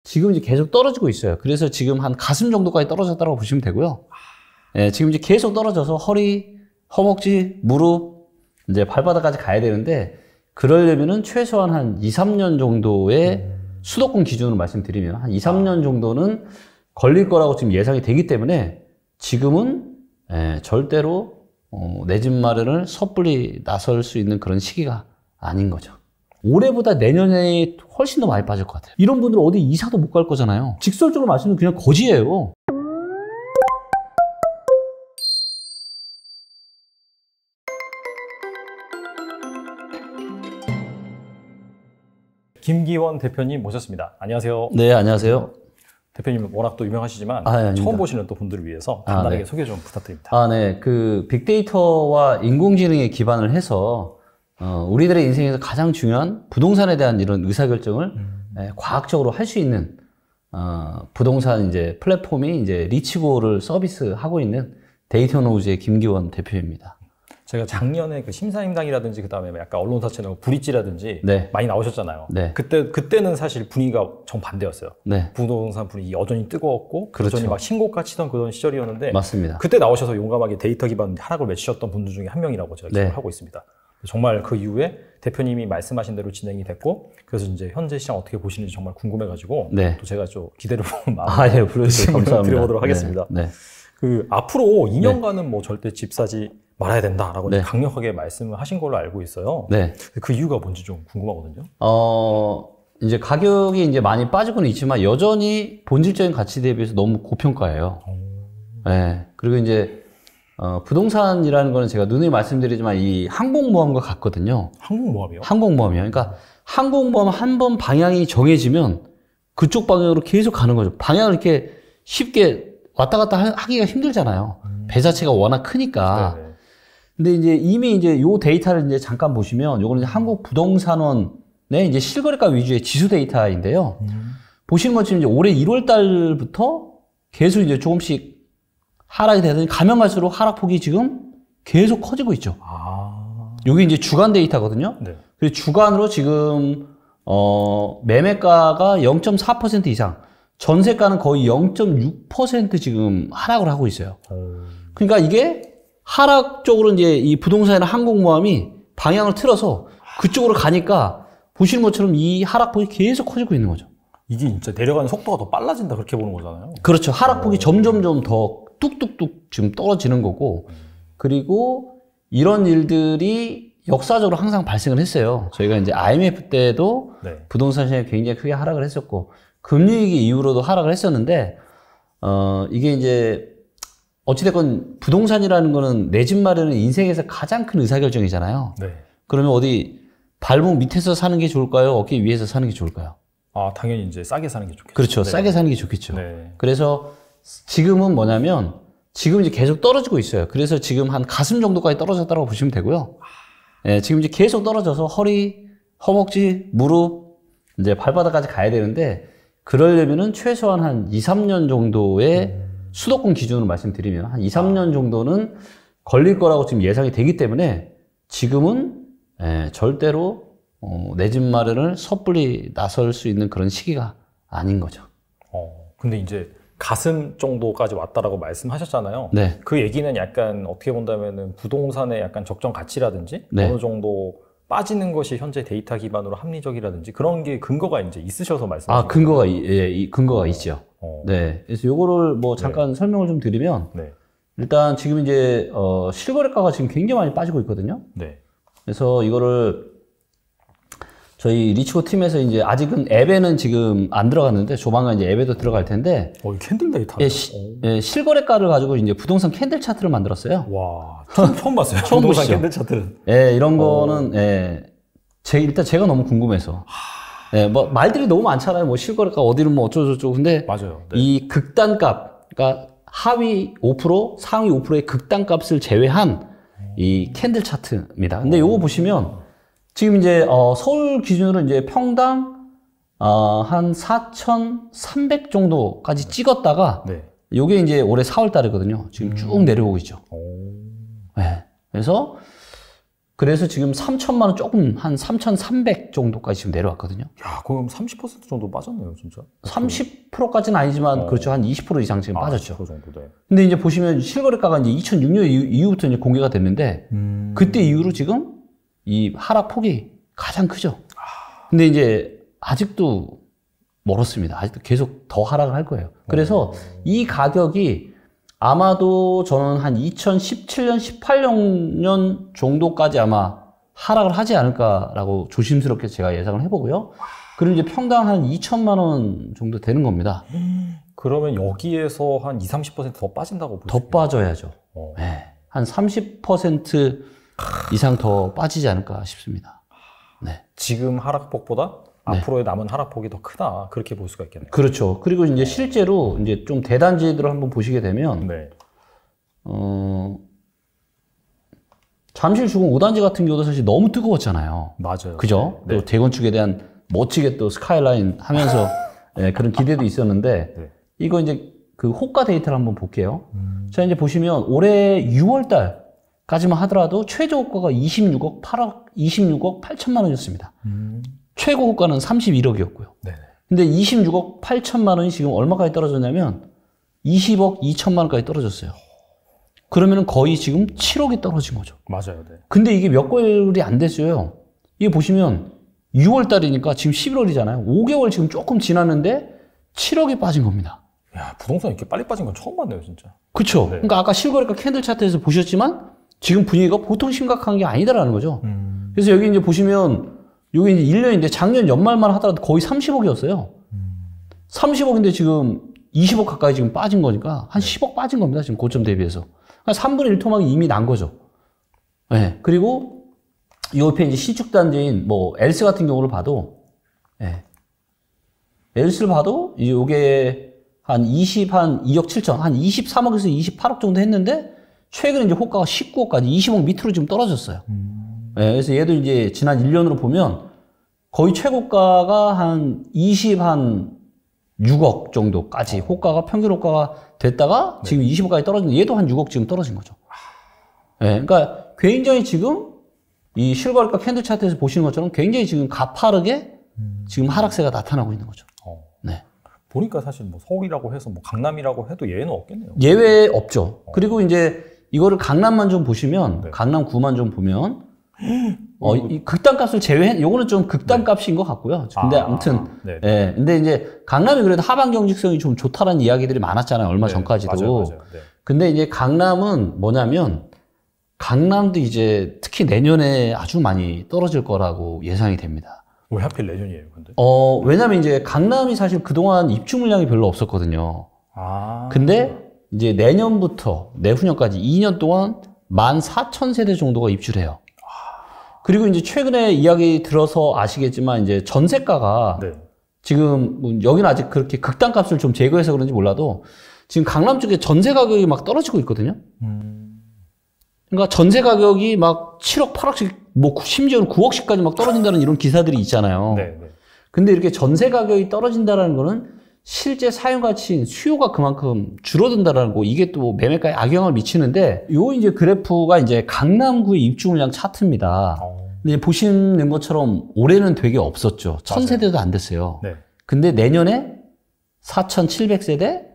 지금 이제 계속 떨어지고 있어요. 그래서 지금 한 가슴 정도까지 떨어졌다고 보시면 되고요. 예, 지금 이제 계속 떨어져서 허리, 허벅지, 무릎, 이제 발바닥까지 가야 되는데, 그러려면은 최소한 한 2, 3년 정도의 수도권 기준으로 말씀드리면 한 2, 3년 정도는 걸릴 거라고 지금 예상이 되기 때문에 지금은 절대로 내 집 마련을 섣불리 나설 수 있는 그런 시기가 아닌 거죠. 올해보다 내년에 훨씬 더 많이 빠질 것 같아요. 이런 분들은 어디 이사도 못 갈 거잖아요. 직설적으로 말씀드리면 그냥 거지예요. 김기원 대표님 모셨습니다. 안녕하세요. 네, 안녕하세요. 대표님 워낙 또 유명하시지만 처음 보시는 또 분들을 위해서 간단하게 네. 소개 좀 부탁드립니다. 네. 그 빅데이터와 인공지능에 기반을 해서 우리들의 인생에서 가장 중요한 부동산에 대한 이런 의사결정을 과학적으로 할 수 있는 부동산 이제 플랫폼이 이제 리치고를 서비스하고 있는 데이터노우즈의 김기원 대표입니다. 제가 작년에 그 심사임당이라든지 그다음에 약간 언론사 채널 브릿지라든지 네. 많이 나오셨잖아요. 네. 그때는 사실 분위기가 정반대였어요. 네. 부동산 분위기 여전히 뜨거웠고 그렇죠. 여전히 막 신고가 치던 그런 시절이었는데 맞습니다. 그때 나오셔서 용감하게 데이터 기반 하락을 외치셨던 분들 중에 한 명이라고 제가 기억을 하고 있습니다. 정말 그 이후에 대표님이 말씀하신 대로 진행이 됐고, 그래서 이제 현재 시장 어떻게 보시는지 정말 궁금해가지고 또 제가 좀 기대를 보는 마음으로 예, 불러주셔서 감사합니다. 드려보도록 하겠습니다. 네. 그 앞으로 2년간은 뭐 절대 집 사지 말아야 된다라고 이제 강력하게 말씀을 하신 걸로 알고 있어요. 네. 그 이유가 뭔지 좀 궁금하거든요. 이제 가격이 이제 많이 빠지고는 있지만 여전히 본질적인 가치 대비해서 너무 고평가예요. 네. 그리고 이제 부동산이라는 거는 제가 누누이 말씀드리지만 이 항공모함과 같거든요. 항공모함이요? 항공모함이요. 그러니까 항공모함 한 번 방향이 정해지면 그쪽 방향으로 계속 가는 거죠. 방향을 이렇게 쉽게 왔다 갔다 하기가 힘들잖아요. 배 자체가 워낙 크니까. 네네. 근데 이제 이미 이제 요 데이터를 이제 잠깐 보시면 요거는 이제 한국 부동산원의 이제 실거래가 위주의 지수 데이터인데요. 보시는 것처럼 이제 올해 1월 달부터 계속 이제 조금씩 하락이 되더니 가면 갈수록 하락폭이 지금 계속 커지고 있죠. 요게 이제 주간 데이터거든요. 네. 그리고 주간으로 지금 매매가가 0.4% 이상, 전세가는 거의 0.6% 지금 하락을 하고 있어요. 그러니까 이게 하락 쪽으로 이제 이 부동산이나 항공모함이 방향을 틀어서 그쪽으로 가니까 보시는 것처럼 이 하락폭이 계속 커지고 있는 거죠. 이게 진짜 내려가는 속도가 더 빨라진다 그렇게 보는 거잖아요. 그렇죠. 하락폭이 점점점 더 뚝뚝뚝 지금 떨어지는 거고, 그리고 이런 일들이 역사적으로 항상 발생을 했어요. 저희가 이제 IMF 때도 부동산 시장이 굉장히 크게 하락을 했었고, 금리위기 이후로도 하락을 했었는데, 이게 이제 어찌됐건 부동산이라는 거는 내 집 마련은 인생에서 가장 큰 의사결정이잖아요. 네. 그러면 어디 발목 밑에서 사는 게 좋을까요? 어깨 위에서 사는 게 좋을까요? 당연히 이제 싸게 사는 게 좋겠죠. 그렇죠. 싸게 사는 게 좋겠죠. 네. 그래서 지금은 뭐냐면 지금 이제 계속 떨어지고 있어요. 그래서 지금 한 가슴 정도까지 떨어졌다고 보시면 되고요. 예, 지금 이제 계속 떨어져서 허리, 허벅지, 무릎, 이제 발바닥까지 가야 되는데 그러려면은 최소한 한 2, 3년 정도의 수도권 기준으로 말씀드리면 한 2, 3년 정도는 걸릴 거라고 지금 예상이 되기 때문에 지금은 절대로 내 집 마련을 섣불리 나설 수 있는 그런 시기가 아닌 거죠. 근데 이제 가슴 정도까지 왔다라고 말씀하셨잖아요. 네. 그 얘기는 약간 어떻게 본다면은 부동산의 약간 적정 가치라든지 어느 정도 빠지는 것이 현재 데이터 기반으로 합리적이라든지 그런 게 근거가 이제 있으셔서 말씀하신 거예요. 근거가 있죠. 네. 그래서 요거를 뭐 잠깐 설명을 좀 드리면 일단 지금 이제 실거래가가 지금 굉장히 많이 빠지고 있거든요. 네. 그래서 이거를 저희 리치고 팀에서 이제 아직은 앱에는 지금 안 들어갔는데 조만간 이제 앱에도 들어갈 텐데. 이 캔들 데이터. 실거래가를 가지고 이제 부동산 캔들 차트를 만들었어요. 와, 처음 봤어요. 처음 부동산 보시죠. 캔들 차트는. 이런 거는 일단 제가 너무 궁금해서. 뭐 말들이 너무 많잖아요. 뭐 실거래가 어디는 뭐 어쩌고저쩌고. 근데 맞아요. 이 극단값, 그러니까 하위 5%, 상위 5%의 극단값을 제외한 이 캔들 차트입니다. 근데 요거 보시면 지금 이제 서울 기준으로 이제 평당 한 4,300 정도까지 찍었다가 요게 이제 올해 4월 달이거든요. 지금 쭉 내려오고 있죠. 네. 그래서 그래서 지금 3천만 원 조금 한 3,300 정도까지 지금 내려왔거든요. 야, 그럼 30% 정도 빠졌네요, 진짜. 30%까지는 아니지만 그렇죠. 한 20% 이상 지금 빠졌죠. 20% 정도, 네. 근데 이제 보시면 실거래가가 이제 2006년 이후부터 이제 공개가 됐는데 그때 이후로 지금 이 하락 폭이 가장 크죠. 근데 이제 아직도 멀었습니다. 아직도 계속 더 하락을 할 거예요. 그래서 이 가격이 아마도 저는 한 2017년, 18년 정도까지 아마 하락을 하지 않을까라고 조심스럽게 제가 예상을 해보고요. 그리고 이제 평당 한 2천만 원 정도 되는 겁니다. 그러면 여기에서 한 20, 30% 더 빠진다고 보시면 더 빠져야죠. 네. 한 30% 이상 더 빠지지 않을까 싶습니다. 네. 지금 하락폭보다 앞으로의 남은 하락폭이 더 크다. 그렇게 볼 수가 있겠네요. 그렇죠. 그리고 이제 실제로 이제 좀 대단지들을 한번 보시게 되면, 네. 잠실 주공 5단지 같은 경우도 사실 너무 뜨거웠잖아요. 맞아요. 그죠? 네. 또 재건축에 대한 멋지게 또 스카이라인 하면서 네, 그런 기대도 있었는데, 네. 이거 이제 그 호가 데이터를 한번 볼게요. 자, 이제 보시면 올해 6월 달까지만 하더라도 최저 호가가 26억 8천만 원이었습니다. 최고 호가는 31억이었고요. 네. 근데 26억 8천만 원이 지금 얼마까지 떨어졌냐면 20억 2천만 원까지 떨어졌어요. 그러면 거의 지금 7억이 떨어진 거죠. 맞아요. 네. 근데 이게 몇 개월이 안 됐어요. 이게 보시면 6월 달이니까 지금 11월이잖아요. 5개월 지금 조금 지났는데 7억이 빠진 겁니다. 야, 부동산 이렇게 빨리 빠진 건 처음 봤네요, 진짜. 그쵸? 네. 그러니까 아까 실거래가 캔들 차트에서 보셨지만 지금 분위기가 보통 심각한 게 아니다라는 거죠. 그래서 여기 이제 보시면 여기 이제 1년인데 작년 연말만 하더라도 거의 30억이었어요. 30억인데 지금 20억 가까이 지금 빠진 거니까 한 10억 빠진 겁니다. 지금 고점 대비해서. 한 3분의 1 토막이 이미 난 거죠. 네. 그리고 이 옆에 이제 신축단지인 뭐 엘스 같은 경우를 봐도, 네. 엘스를 봐도 이제 요게 한 2억 7천, 한 23억에서 28억 정도 했는데 최근에 이제 호가가 19억까지 20억 밑으로 지금 떨어졌어요. 네, 그래서 얘도 이제 지난 1년으로 보면 거의 최고가가 한 6억 정도까지 호가가 평균 호가가 됐다가 지금 20억까지 떨어진 얘도 한 6억 지금 떨어진 거죠. 네, 그러니까 굉장히 지금 이 실거래가 캔들 차트에서 보시는 것처럼 굉장히 지금 가파르게 지금 하락세가 나타나고 있는 거죠. 네. 보니까 사실 뭐 서울이라고 해서 뭐 강남이라고 해도 예외는 없겠네요. 예외 없죠. 그리고 이제 이거를 강남만 좀 보시면 네. 강남 구만 좀 보면 이 극단값을 제외해, 요거는 좀 극단값인 것 같고요. 근데 아무튼, 예. 근데 이제 강남이 그래도 하반 경직성이 좀 좋다라는 이야기들이 많았잖아요. 얼마 전까지도. 맞아요. 네. 근데 이제 강남은 뭐냐면, 강남도 이제 특히 내년에 아주 많이 떨어질 거라고 예상이 됩니다. 왜 하필 내년이에요, 근데? 왜냐면 이제 강남이 사실 그동안 입주 물량이 별로 없었거든요. 근데 이제 내년부터 내후년까지 2년 동안 14,000세대 정도가 입주를 해요. 그리고 이제 최근에 이야기 들어서 아시겠지만 이제 전세가가 네. 지금 여기는 아직 그렇게 극단값을 좀 제거해서 그런지 몰라도 지금 강남 쪽에 전세 가격이 막 떨어지고 있거든요. 그러니까 전세 가격이 막 7억, 8억씩, 뭐 심지어는 9억씩까지 막 떨어진다는 이런 기사들이 있잖아요. 네. 근데 이렇게 전세 가격이 떨어진다는 거는 실제 사용 가치인 수요가 그만큼 줄어든다라는 거, 이게 또 매매가에 악영향을 미치는데, 요 이제 그래프가 이제 강남구의 입주 물량 차트입니다. 근데 보시는 것처럼 올해는 되게 없었죠. 1000세대도 안 됐어요. 네. 근데 내년에 4700세대,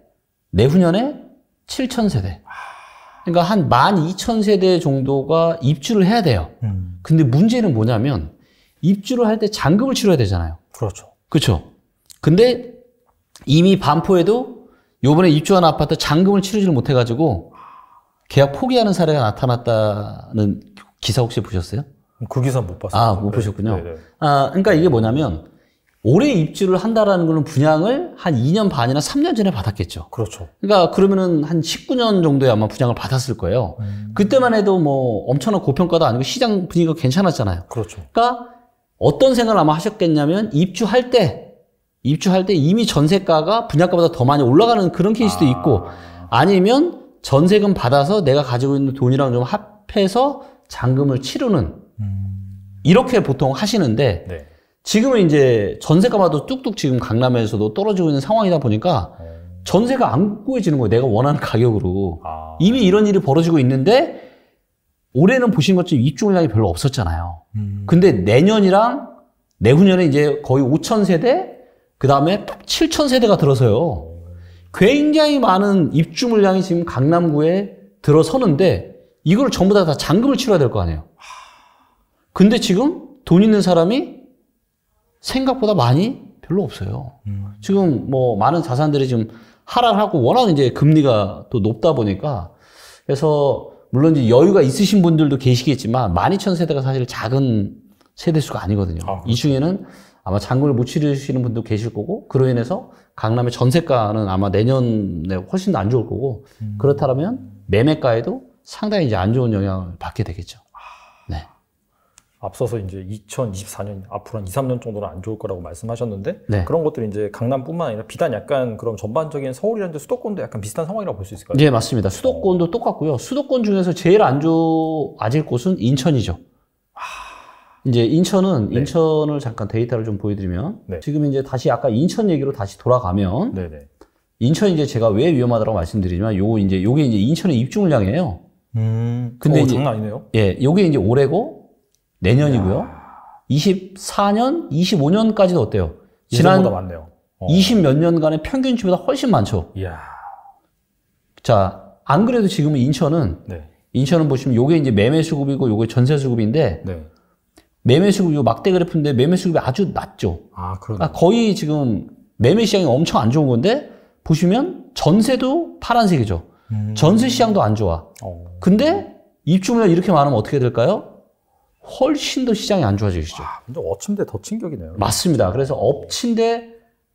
내후년에 7000세대. 그러니까 한 12000세대 정도가 입주를 해야 돼요. 근데 문제는 뭐냐면, 입주를 할 때 잔금을 치러야 되잖아요. 그렇죠. 그렇죠. 근데 이미 반포에도 요번에 입주한 아파트 잔금을 치르지를 못해가지고 계약 포기하는 사례가 나타났다는 기사 혹시 보셨어요? 그 기사 못 봤어요. 못 보셨군요. 그러니까 이게 뭐냐면 올해 입주를 한다라는 거는 분양을 한 2년 반이나 3년 전에 받았겠죠. 그렇죠. 그러니까 그러면은 한 19년 정도에 아마 분양을 받았을 거예요. 그때만 해도 뭐 엄청난 고평가도 아니고 시장 분위기가 괜찮았잖아요. 그렇죠. 그러니까 어떤 생각을 아마 하셨겠냐면 입주할 때 이미 전세가가 분양가보다 더 많이 올라가는 그런 케이스도 있고, 아니면 전세금 받아서 내가 가지고 있는 돈이랑 좀 합해서 잔금을 치르는, 이렇게 보통 하시는데, 네. 지금은 이제 전세가마도 뚝뚝 지금 강남에서도 떨어지고 있는 상황이다 보니까 전세가 안 구해지는 거예요. 내가 원하는 가격으로. 이미 이런 일이 벌어지고 있는데 올해는 보신 것처럼 입주 물량이 별로 없었잖아요. 근데 내년이랑 내후년에 이제 거의 5,000세대, 그 다음에 7,000세대가 들어서요. 굉장히 많은 입주 물량이 지금 강남구에 들어서는데 이걸 전부 다 잔금을 치러야 될 거 아니에요. 근데 지금 돈 있는 사람이 생각보다 많이 별로 없어요. 지금 뭐 많은 자산들이 지금 하락하고 워낙 이제 금리가 또 높다 보니까 그래서 물론 이제 여유가 있으신 분들도 계시겠지만 12,000세대가 사실 작은 세대수가 아니거든요. 이 중에는 아마 잔금을 못 치르시는 분도 계실 거고 그로 인해서 강남의 전세가는 아마 내년에 훨씬 더 안 좋을 거고 그렇다면 매매가에도 상당히 이제 안 좋은 영향을 받게 되겠죠. 네. 앞서서 이제 2024년 앞으로 한 2, 3년 정도는 안 좋을 거라고 말씀하셨는데 네. 그런 것들이 이제 강남뿐만 아니라 비단 약간 그런 전반적인 서울이라든지 수도권도 약간 비슷한 상황이라고 볼 수 있을까요? 네, 맞습니다. 수도권도 똑같고요. 수도권 중에서 제일 안 좋아질 곳은 인천이죠. 이제 인천은 네. 인천을 잠깐 데이터를 좀 보여드리면 네. 지금 이제 다시 아까 인천 얘기로 다시 돌아가면 네네. 인천 이제 제가 왜 위험하다고 말씀드리지만 요게 이제 인천의 입주 물량이에요. 근데 이제 장난 아니네요. 예, 요게 이제 올해고 내년이고요. 24년, 25년까지도 어때요? 지난 예전보다 많네요. 20 몇 년간의 평균치보다 훨씬 많죠. 이야. 자, 안 그래도 지금 인천은 네. 인천은 보시면 요게 이제 매매 수급이고 요게 전세 수급인데 네. 매매 수급 요 막대 그래프인데 매매 수급이 아주 낮죠. 아, 그러네. 그러니까 거의 지금 매매 시장이 엄청 안 좋은 건데 보시면 전세도 파란색이죠. 전세 시장도 안 좋아. 근데 입주 물량 이렇게 많으면 어떻게 될까요? 훨씬 더 시장이 안 좋아지시죠. 근데 엎친 데 덮친 격이네요. 맞습니다. 그래서 엎친 데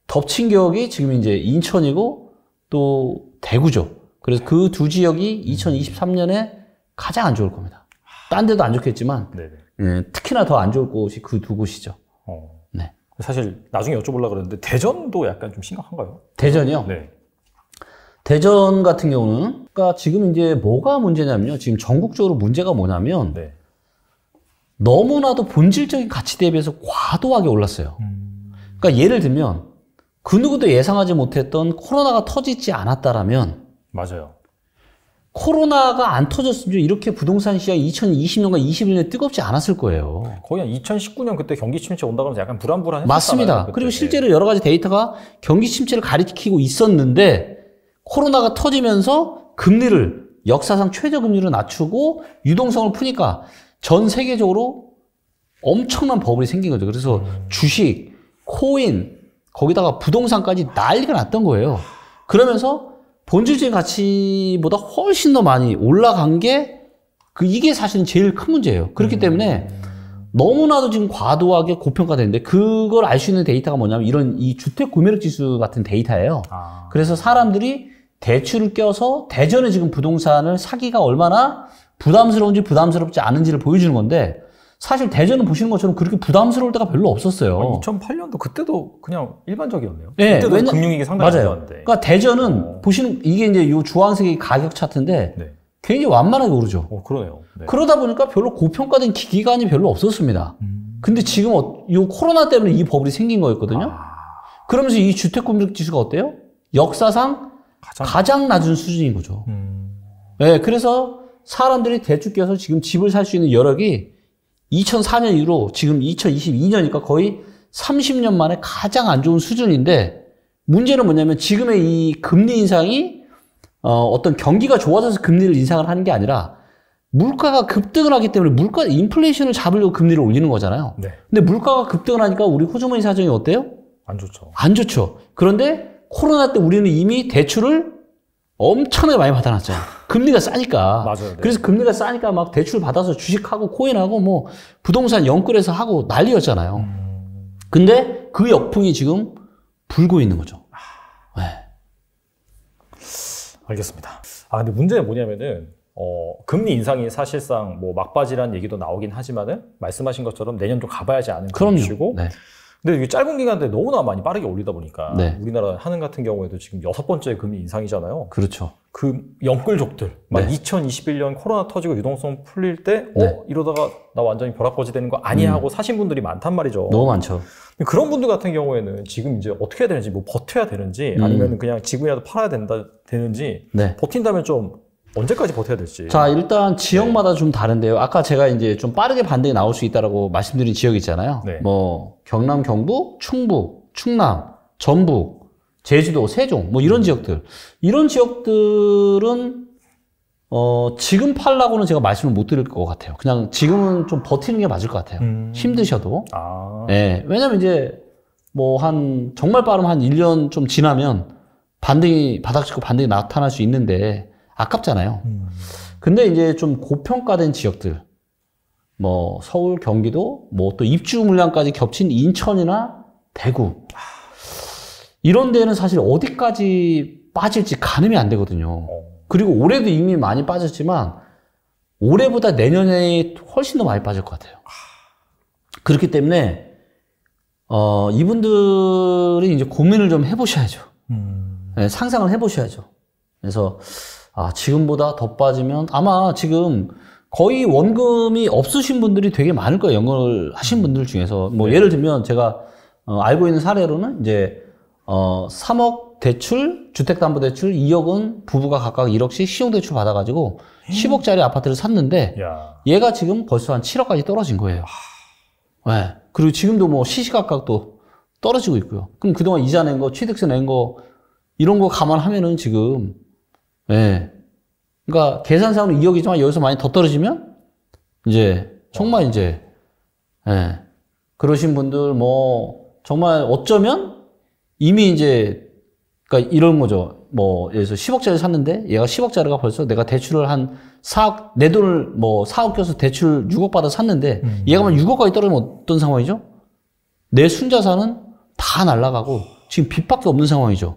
덮친 격이 지금 이제 인천이고 또 대구죠. 그래서 그 두 지역이 2023년에 가장 안 좋을 겁니다. 딴 데도 안 좋겠지만 특히나 더 안 좋을 곳이 그 두 곳이죠. 네. 사실 나중에 여쭤보려고 그랬는데 대전도 약간 좀 심각한가요? 대전이요? 네. 대전 같은 경우는 그러니까 지금 이제 뭐가 문제냐면요. 지금 전국적으로 문제가 뭐냐면 네. 너무나도 본질적인 가치 대비해서 과도하게 올랐어요. 그러니까 예를 들면 그 누구도 예상하지 못했던 코로나가 터지지 않았다라면 맞아요. 코로나가 안 터졌으면 이렇게 부동산 시장이 2020년과 21년에 뜨겁지 않았을 거예요. 거의 한 2019년 그때 경기 침체 온다 그러면서 약간 불안불안했었잖아요. 맞습니다. 그때. 그리고 실제로 여러 가지 데이터가 경기 침체를 가리키고 있었는데 코로나가 터지면서 금리를 역사상 최저금리로 낮추고 유동성을 푸니까 전 세계적으로 엄청난 버블이 생긴 거죠. 그래서 주식, 코인, 거기다가 부동산까지 난리가 났던 거예요. 그러면서 본질적인 가치보다 훨씬 더 많이 올라간 게 이게 사실은 제일 큰 문제예요. 그렇기 때문에 너무나도 지금 과도하게 고평가되는데 그걸 알 수 있는 데이터가 뭐냐면 이런 이 주택 구매력 지수 같은 데이터예요. 그래서 사람들이 대출을 껴서 대전에 지금 부동산을 사기가 얼마나 부담스러운지 부담스럽지 않은지를 보여주는 건데 사실 대전은 보시는 것처럼 그렇게 부담스러울 때가 별로 없었어요. 2008년도 그때도 그냥 일반적이었네요. 네, 그때도 금융위기 상당히 맞아요. 좋았는데. 그러니까 대전은 보시는 이게 이제 요 주황색이 가격 차트인데 네. 굉장히 완만하게 오르죠. 그러네요. 네. 그러다 보니까 별로 고평가된 기간이 별로 없었습니다. 근데 지금 요 코로나 때문에 이 버블이 생긴 거였거든요. 그러면서 이 주택 구매력 지수가 어때요? 역사상 가장 낮은 수준인 거죠. 네, 그래서 사람들이 대출 껴서 지금 집을 살 수 있는 여력이 2004년 이후로 지금 2022년이니까 거의 30년 만에 가장 안 좋은 수준인데 문제는 뭐냐면 지금의 이 금리 인상이 어떤 경기가 좋아져서 금리를 인상을 하는 게 아니라 물가가 급등을 하기 때문에 인플레이션을 잡으려고 금리를 올리는 거잖아요. 네. 근데 물가가 급등을 하니까 우리 호주머니 사정이 어때요? 안 좋죠. 안 좋죠. 그런데 코로나 때 우리는 이미 대출을 엄청나게 많이 받아놨죠. 금리가 싸니까. 맞아요. 네. 그래서 금리가 싸니까 막 대출 받아서 주식하고 코인하고 뭐 부동산 연끌해서 하고 난리였잖아요. 근데 그 역풍이 지금 불고 있는 거죠. 네. 알겠습니다. 근데 문제는 뭐냐면은 금리 인상이 사실상 뭐 막바지라는 얘기도 나오긴 하지만은 말씀하신 것처럼 내년 좀 가봐야지 않은 그런 이슈고. 네. 근데 이게 짧은 기간 내에 너무나 많이 빠르게 올리다 보니까 우리나라 한은 같은 경우에도 지금 6번째 금리 인상이잖아요. 그렇죠. 그 영끌족들 막 2021년 코로나 터지고 유동성 풀릴 때 이러다가 나 완전히 벼락거지 되는 거 아니야 하고 사신 분들이 많단 말이죠. 너무 많죠. 그런 분들 같은 경우에는 지금 이제 어떻게 해야 되는지 뭐 버텨야 되는지 아니면 그냥 지금이라도 팔아야 되는지 버틴다면 좀 언제까지 버텨야 될지. 자, 일단 지역마다 좀 다른데요. 아까 제가 이제 좀 빠르게 반등이 나올 수 있다라고 말씀드린 지역이 있잖아요. 네. 뭐 경남, 경북, 충북, 충남, 전북, 제주도, 세종 뭐 이런 지역들. 이런 지역들은 지금 팔라고는 제가 말씀을 못 드릴 것 같아요. 그냥 지금은 좀 버티는 게 맞을 것 같아요. 힘드셔도. 네, 왜냐면 이제 뭐 정말 빠르면 한 1년 좀 지나면 바닥 찍고 반등이 나타날 수 있는데 아깝잖아요. 근데 이제 좀 고평가된 지역들, 뭐 서울, 경기도, 뭐 또 입주 물량까지 겹친 인천이나 대구 이런 데는 사실 어디까지 빠질지 가늠이 안 되거든요. 그리고 올해도 이미 많이 빠졌지만 올해보다 내년에 훨씬 더 많이 빠질 것 같아요. 그렇기 때문에 이분들이 이제 고민을 좀 해보셔야죠. 네, 상상을 해보셔야죠. 그래서 지금보다 더 빠지면 아마 지금 거의 원금이 없으신 분들이 되게 많을 거예요. 연금을 하신 분들 중에서. 뭐 예를 들면 제가 알고 있는 사례로는 이제 3억 대출, 주택담보대출 2억은 부부가 각각 1억씩 신용대출 받아가지고 10억짜리 아파트를 샀는데 얘가 지금 벌써 한 7억까지 떨어진 거예요. 네. 그리고 지금도 뭐 시시각각 또 떨어지고 있고요. 그럼 그동안 이자 낸 거, 취득세 낸 거 이런 거 감안하면은 지금 네. 그러니까 계산상으로 2억이지만 여기서 많이 더 떨어지면 이제 정말 이제 그러신 분들 뭐 정말 어쩌면 이미 이제 그러니까 이런 거죠. 뭐 예를 들어서 10억짜리 샀는데 얘가 10억짜리가 벌써 내가 대출을 한 4억 내 돈을 뭐 4억 껴서 대출 6억 받아 샀는데 얘가 만 6억까지 떨어지면 어떤 상황이죠? 내 순자산은 다 날아가고 지금 빚밖에 없는 상황이죠.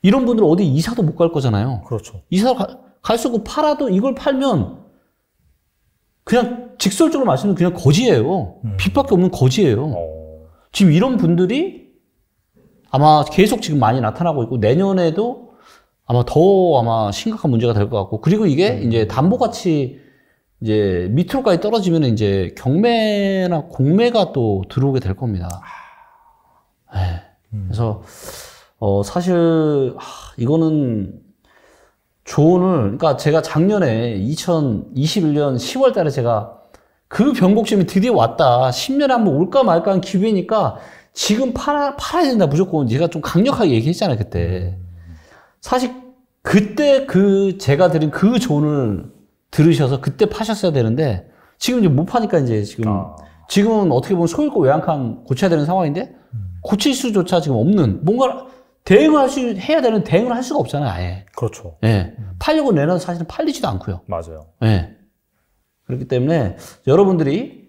이런 분들은 어디 이사도 못 갈 거잖아요. 그렇죠. 이사 갈 수 없고 팔아도 이걸 팔면 그냥 직설적으로 말씀드리면 그냥 거지예요. 빚밖에 없는 거지예요. 지금 이런 분들이 아마 계속 지금 많이 나타나고 있고 내년에도 아마 심각한 문제가 될 것 같고 그리고 이게 이제 담보가치 이제 밑으로까지 떨어지면 이제 경매나 공매가 또 들어오게 될 겁니다. 네. 그래서 사실 이거는 조언을 그러니까 제가 작년에 2021년 10월 달에 제가 그 변곡점이 드디어 왔다. 10년에 한번 올까 말까 한 기회니까 지금 팔아야 된다 무조건 제가 좀 강력하게 얘기했잖아요 그때. 사실 그때 제가 드린 그 조언을 들으셔서 그때 파셨어야 되는데 지금 이제 못 파니까 이제 지금은 어떻게 보면 소유권 외양간 고쳐야 되는 상황인데 고칠 수조차 지금 없는 뭔가 해야 되는 대응을 할 수가 없잖아요 아예. 그렇죠. 네. 팔려고 내놔도 사실은 팔리지도 않고요. 맞아요. 네. 그렇기 때문에 여러분들이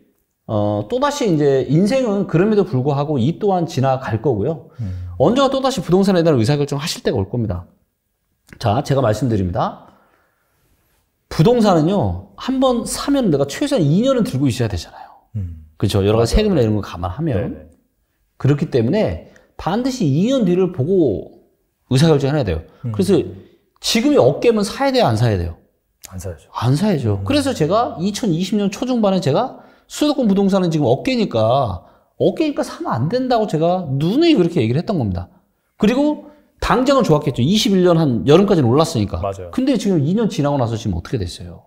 또다시 이제 인생은 그럼에도 불구하고 이 또한 지나갈 거고요. 언젠가 또다시 부동산에 대한 의사결정 하실 때가 올 겁니다. 자, 제가 말씀드립니다. 부동산은요, 한번 사면 내가 최소한 2년은 들고 있어야 되잖아요. 그렇죠. 여러 가지 세금이나 이런 거 감안하면. 네네. 그렇기 때문에 반드시 2년 뒤를 보고 의사결정을 해야 돼요. 그래서 지금이 억깨면 사야 돼요, 안 사야 돼요? 안 사야죠. 안 사야죠. 그래서 제가 2020년 초중반에 제가 수도권 부동산은 지금 억깨니까 사면 안 된다고 제가 누누이 그렇게 얘기를 했던 겁니다. 그리고 당장은 좋았겠죠. 21년 한 여름까지는 올랐으니까. 맞아요. 근데 지금 2년 지나고 나서 지금 어떻게 됐어요?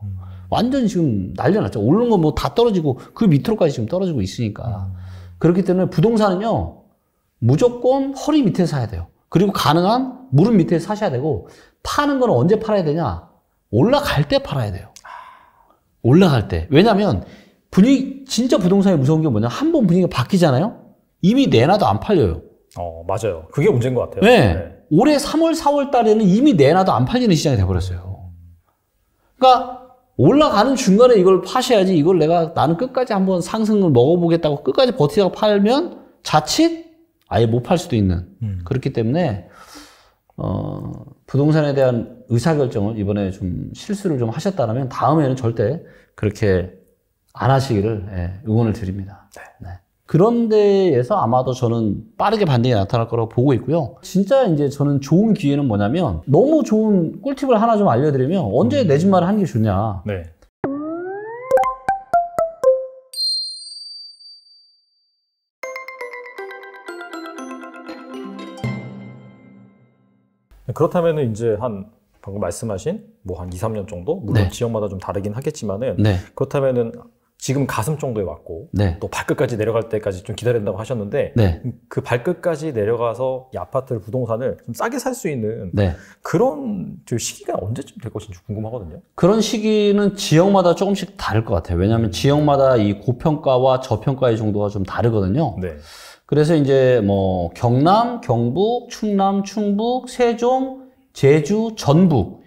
완전히 지금 난리 났죠. 오른 건 뭐 다 떨어지고 그 밑으로까지 지금 떨어지고 있으니까. 그렇기 때문에 부동산은요, 무조건 허리 밑에 사야 돼요. 그리고 가능한 무릎 밑에 사셔야 되고, 파는 건 언제 팔아야 되냐? 올라갈 때 팔아야 돼요. 올라갈 때. 왜냐면, 진짜 부동산이 무서운 게 뭐냐? 한 번 분위기가 바뀌잖아요? 이미 내놔도 안 팔려요. 맞아요. 그게 문제인 것 같아요. 네. 올해 3월, 4월 달에는 이미 내놔도 안 팔리는 시장이 돼버렸어요. 그러니까, 올라가는 중간에 이걸 파셔야지, 나는 끝까지 한번 상승을 먹어보겠다고 끝까지 버티다가 팔면 자칫 아예 못 팔 수도 있는. 그렇기 때문에, 부동산에 대한 의사결정을 이번에 좀 실수를 좀 하셨다면 다음에는 절대 그렇게 안 하시기를 응원을 드립니다. 네. 그런 데에서 아마도 저는 빠르게 반등이 나타날 거라고 보고 있고요. 진짜 이제 저는 좋은 기회는 뭐냐면 너무 좋은 꿀팁을 하나 좀 알려드리면 언제 내 집 마련 하는 게 좋냐. 네. 그렇다면은 이제 한 방금 말씀하신 뭐 한 2, 3년 정도? 물론 네. 지역마다 좀 다르긴 하겠지만은 네. 그렇다면은 지금 가슴 정도에 왔고 네. 또 발끝까지 내려갈 때까지 좀 기다려야 된다고 하셨는데 네. 그 발끝까지 내려가서 이 아파트를 부동산을 좀 싸게 살 수 있는 네. 그런 시기가 언제쯤 될 것인지 궁금하거든요. 그런 시기는 지역마다 조금씩 다를 것 같아요. 왜냐하면 지역마다 이 고평가와 저평가의 정도가 좀 다르거든요. 네. 그래서 이제 뭐 경남, 경북, 충남, 충북, 세종, 제주, 전북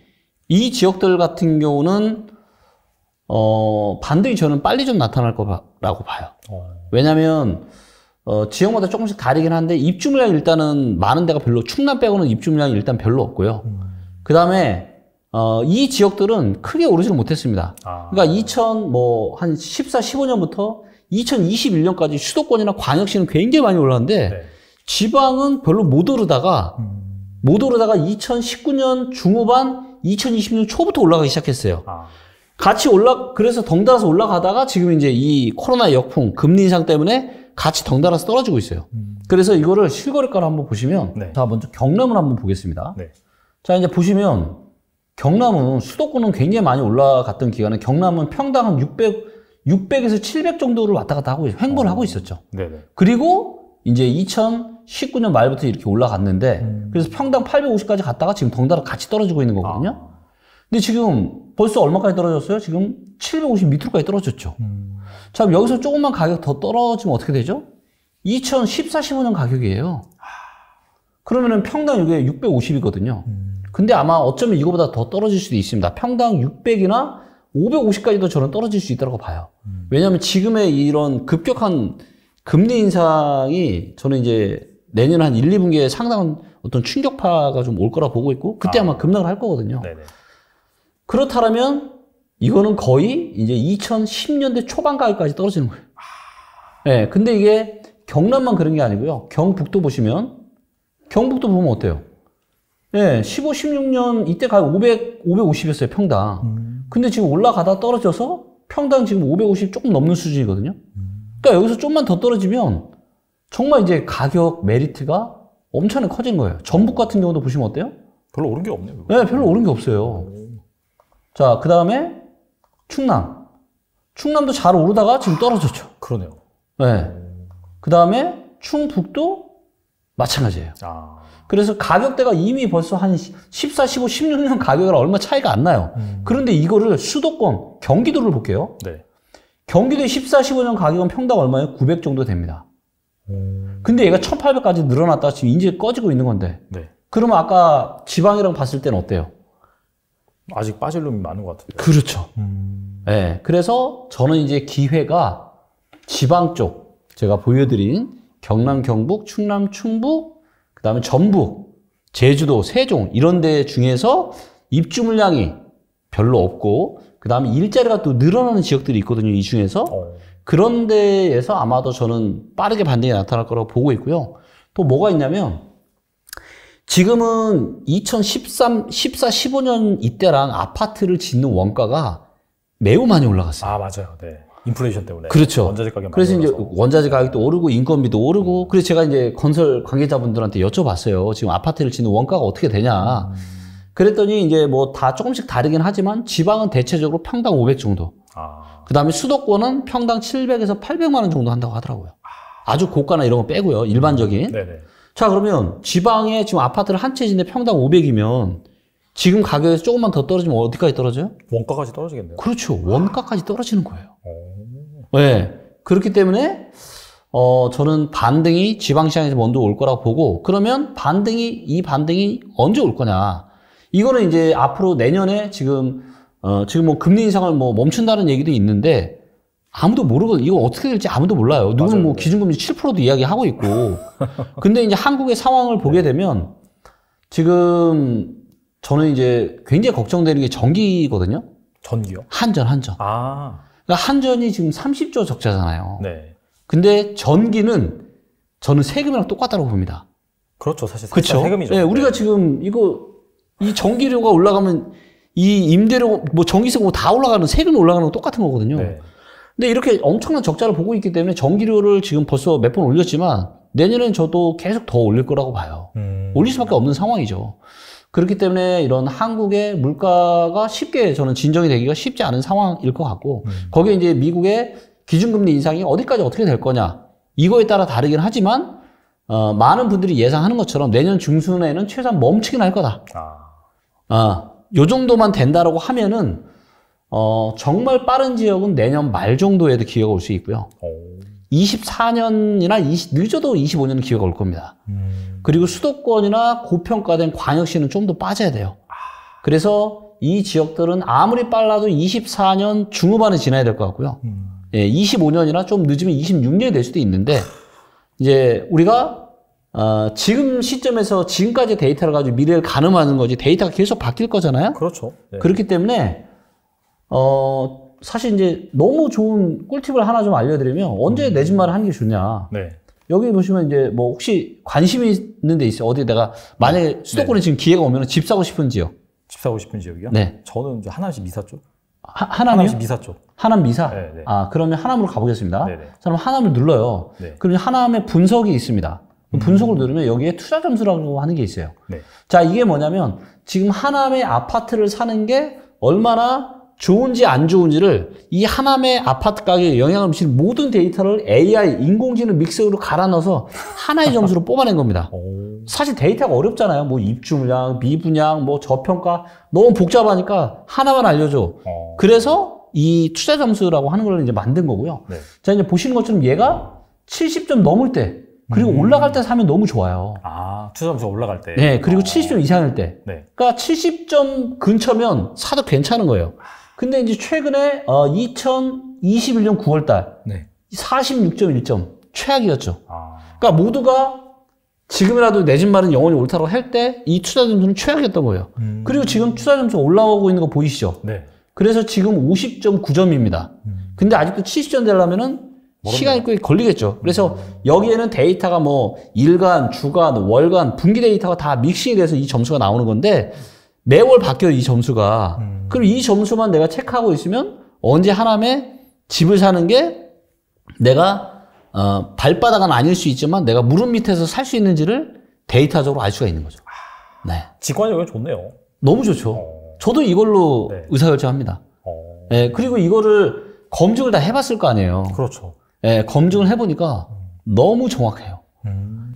이 지역들 같은 경우는 반등이 저는 빨리 좀 나타날 거라고 봐요. 왜냐면 지역마다 조금씩 다르긴 한데 입주 물량이 일단은 많은 데가 별로, 충남 빼고는 입주 물량이 일단 별로 없고요. 그 다음에 이 지역들은 크게 오르지는 못했습니다. 그러니까 한 14, 15년부터 2021년까지 수도권이나 광역시는 굉장히 많이 올랐는데 네. 지방은 별로 못 오르다가 2019년 중후반, 2020년 초부터 올라가기 시작했어요. 그래서 덩달아서 올라가다가 지금 이제 이 코로나 역풍, 금리 인상 때문에 같이 덩달아서 떨어지고 있어요. 그래서 이거를 실거래가를 한번 보시면, 네. 자, 먼저 경남을 한번 보겠습니다. 네. 자, 이제 보시면, 경남은 수도권은 굉장히 많이 올라갔던 기간에 경남은 평당 한 600에서 700 정도를 왔다 갔다 하고, 횡보를 하고 있었죠. 네네. 그리고 이제 2019년 말부터 이렇게 올라갔는데, 그래서 평당 850까지 갔다가 지금 덩달아 같이 떨어지고 있는 거거든요. 근데 지금 벌써 얼마까지 떨어졌어요? 지금 750 밑으로까지 떨어졌죠. 자, 그럼 여기서 조금만 가격 더 떨어지면 어떻게 되죠? 2014, 15년 가격이에요. 그러면은 평당 이게 650이거든요. 근데 아마 어쩌면 이거보다 더 떨어질 수도 있습니다. 평당 600이나 550까지도 저는 떨어질 수 있다고 봐요. 왜냐하면 지금의 이런 급격한 금리 인상이 저는 이제 내년 한 1, 2분기에 상당한 어떤 충격파가 좀 올 거라 보고 있고, 그때 아마 급락을 할 거거든요. 네네. 그렇다면 이거는 거의 이제 2010년대 초반 가격까지 떨어지는 거예요. 네, 근데 이게 경남만 그런 게 아니고요. 경북도 보시면, 경북도 보면 어때요? 네, 15, 16년 이때 가격 550이었어요, 평당. 근데 지금 올라가다 떨어져서 평당 지금 550 조금 넘는 수준이거든요. 그러니까 여기서 좀만 더 떨어지면 정말 이제 가격 메리트가 엄청나게 커진 거예요. 전북 같은 경우도 보시면 어때요? 별로 오른 게 없네요. 네, 별로 오른 게 없어요. 자, 그 다음에 충남. 충남도 잘 오르다가 지금 떨어졌죠. 그러네요. 네. 그 다음에 충북도 마찬가지예요. 그래서 가격대가 이미 벌써 한 14, 15, 16년 가격이랑 얼마 차이가 안 나요. 그런데 이거를 수도권, 경기도를 볼게요. 네. 경기도의 14, 15년 가격은 평당 얼마예요? 900 정도 됩니다. 근데 얘가 1800까지 늘어났다가 지금 이제 꺼지고 있는 건데. 네. 그러면 아까 지방이랑 봤을 때는 어때요? 아직 빠질 놈이 많은 것 같은데. 그렇죠. 네, 그래서 저는 이제 기회가 지방 쪽, 제가 보여드린 경남, 경북, 충남, 충북, 그 다음에 전북, 제주도, 세종 이런 데 중에서 입주 물량이 별로 없고, 그 다음에 일자리가 또 늘어나는 지역들이 있거든요, 이 중에서. 그런 데에서 아마도 저는 빠르게 반등이 나타날 거라고 보고 있고요. 또 뭐가 있냐면, 지금은 2013, 14, 15년 이때랑 아파트를 짓는 원가가 매우 많이 올라갔어요. 맞아요. 네. 인플레이션 때문에. 그렇죠. 원자재 가격 그래서 많이 이제 올라서. 원자재 가격도 오르고 인건비도 오르고, 그래서 제가 이제 건설 관계자분들한테 여쭤봤어요. 지금 아파트를 짓는 원가가 어떻게 되냐. 그랬더니 이제 뭐 다 조금씩 다르긴 하지만 지방은 대체적으로 평당 500 정도. 그 다음에 수도권은 평당 700에서 800만 원 정도 한다고 하더라고요. 아주 고가나 이런 거 빼고요. 일반적인. 네네. 자, 그러면 지방에 지금 아파트를 한 채 짓는데 평당 500이면 지금 가격에서 조금만 더 떨어지면 어디까지 떨어져요? 원가까지 떨어지겠네요. 그렇죠. 원가까지 떨어지는 거예요. 네. 그렇기 때문에 저는 반등이 지방시장에서 먼저 올 거라고 보고, 그러면 이 반등이 언제 올 거냐. 이거는 이제 앞으로 내년에 지금 뭐 금리 인상을 뭐 멈춘다는 얘기도 있는데, 아무도 모르거든요. 이거 어떻게 될지 아무도 몰라요. 누구는 맞아요. 뭐 기준금리 7%도 이야기하고 있고. 근데 이제 한국의 상황을 보게 되면, 지금 저는 이제 굉장히 걱정되는 게 전기거든요. 전기요? 한전. 그러니까 한전이 지금 30조 적자잖아요. 네. 근데 전기는 저는 세금이랑 똑같다고 봅니다. 그렇죠. 사실 그렇죠. 세금이죠. 네, 우리가 지금 이 전기료가 올라가면 이 임대료, 뭐 전기세 뭐 다 올라가는, 세금이 올라가는 거 똑같은 거거든요. 네. 근데 이렇게 엄청난 적자를 보고 있기 때문에 전기료를 지금 벌써 몇 번 올렸지만 내년엔 저도 계속 더 올릴 거라고 봐요. 올릴 수밖에 없는 상황이죠. 그렇기 때문에 이런 한국의 물가가 쉽게 저는 진정이 되기가 쉽지 않은 상황일 것 같고, 거기에 이제 미국의 기준금리 인상이 어디까지 어떻게 될 거냐, 이거에 따라 다르긴 하지만, 많은 분들이 예상하는 것처럼 내년 중순에는 최소한 멈추긴 할 거다. 요 정도만 된다라고 하면은, 정말 빠른 지역은 내년 말 정도에도 기회가 올 수 있고요. 24년이나 늦어도 25년은 기회가 올 겁니다. 그리고 수도권이나 고평가된 광역시는 좀 더 빠져야 돼요. 그래서 이 지역들은 아무리 빨라도 24년 중후반에 지나야 될 것 같고요. 예, 25년이나 좀 늦으면 26년이 될 수도 있는데, 이제 우리가 지금 시점에서 지금까지 데이터를 가지고 미래를 가늠하는 거지, 데이터가 계속 바뀔 거잖아요. 그렇죠. 네. 그렇기 때문에 사실 이제 너무 좋은 꿀팁을 하나 좀 알려드리면, 언제 내 집 마련 하는 게 좋냐. 네. 여기 보시면 이제 뭐 혹시 관심이 있는 데 있어요? 어디 내가 만약에 수도권에 지금 기회가 오면 집 사고 싶은 지역. 집 사고 싶은 지역이요? 네. 저는 이제 하남시 미사 쪽. 하남이요? 하남시 미사 쪽. 하남 미사? 네, 네. 그러면 하남으로 가보겠습니다. 네, 네. 그럼 하남을 눌러요. 네. 그러면 하남에 분석이 있습니다. 분석을 누르면 여기에 투자 점수라고 하는 게 있어요. 네. 자, 이게 뭐냐면 지금 하남의 아파트를 사는 게 얼마나 좋은지 안 좋은지를 이 하남의 아파트 가격에 영향을 미치는 모든 데이터를 AI, 인공지능 믹스로 갈아 넣어서 하나의 점수로 뽑아낸 겁니다. 사실 데이터가 어렵잖아요. 뭐 입주 물량, 미분양, 뭐 저평가 너무 복잡하니까 하나만 알려줘. 그래서 이 투자 점수라고 하는 걸 이제 만든 거고요. 네. 자, 이제 보시는 것처럼 얘가 70점 넘을 때, 그리고 올라갈 때 사면 너무 좋아요. 투자 점수가 올라갈 때. 네, 그리고 70점 이상일 때. 네. 그러니까 70점 근처면 사도 괜찮은 거예요. 근데 이제 최근에 2021년 9월 달 네. 46.1점 최악이었죠. 그러니까 모두가 지금이라도 내 집 마련 영원히 옳다고 할 때 이 투자 점수는 최악이었던 거예요. 그리고 지금 투자 점수 올라오고 있는 거 보이시죠? 네. 그래서 지금 50.9점입니다. 근데 아직도 70점 되려면은 시간이 꽤 걸리겠죠. 그래서 여기에는 데이터가 뭐 일간, 주간, 월간, 분기 데이터가 다 믹싱이 돼서 이 점수가 나오는 건데 매월 바뀌어요, 이 점수가. 그럼 이 점수만 내가 체크하고 있으면 언제 하남에 집을 사는 게 내가 발바닥은 아닐 수 있지만 내가 무릎 밑에서 살 수 있는지를 데이터적으로 알 수가 있는 거죠. 네. 직관적으로 좋네요. 너무 좋죠. 저도 이걸로 네. 의사결정합니다. 네, 그리고 이거를 검증을 다 해봤을 거 아니에요. 그렇죠. 네, 검증을 해보니까 너무 정확해요.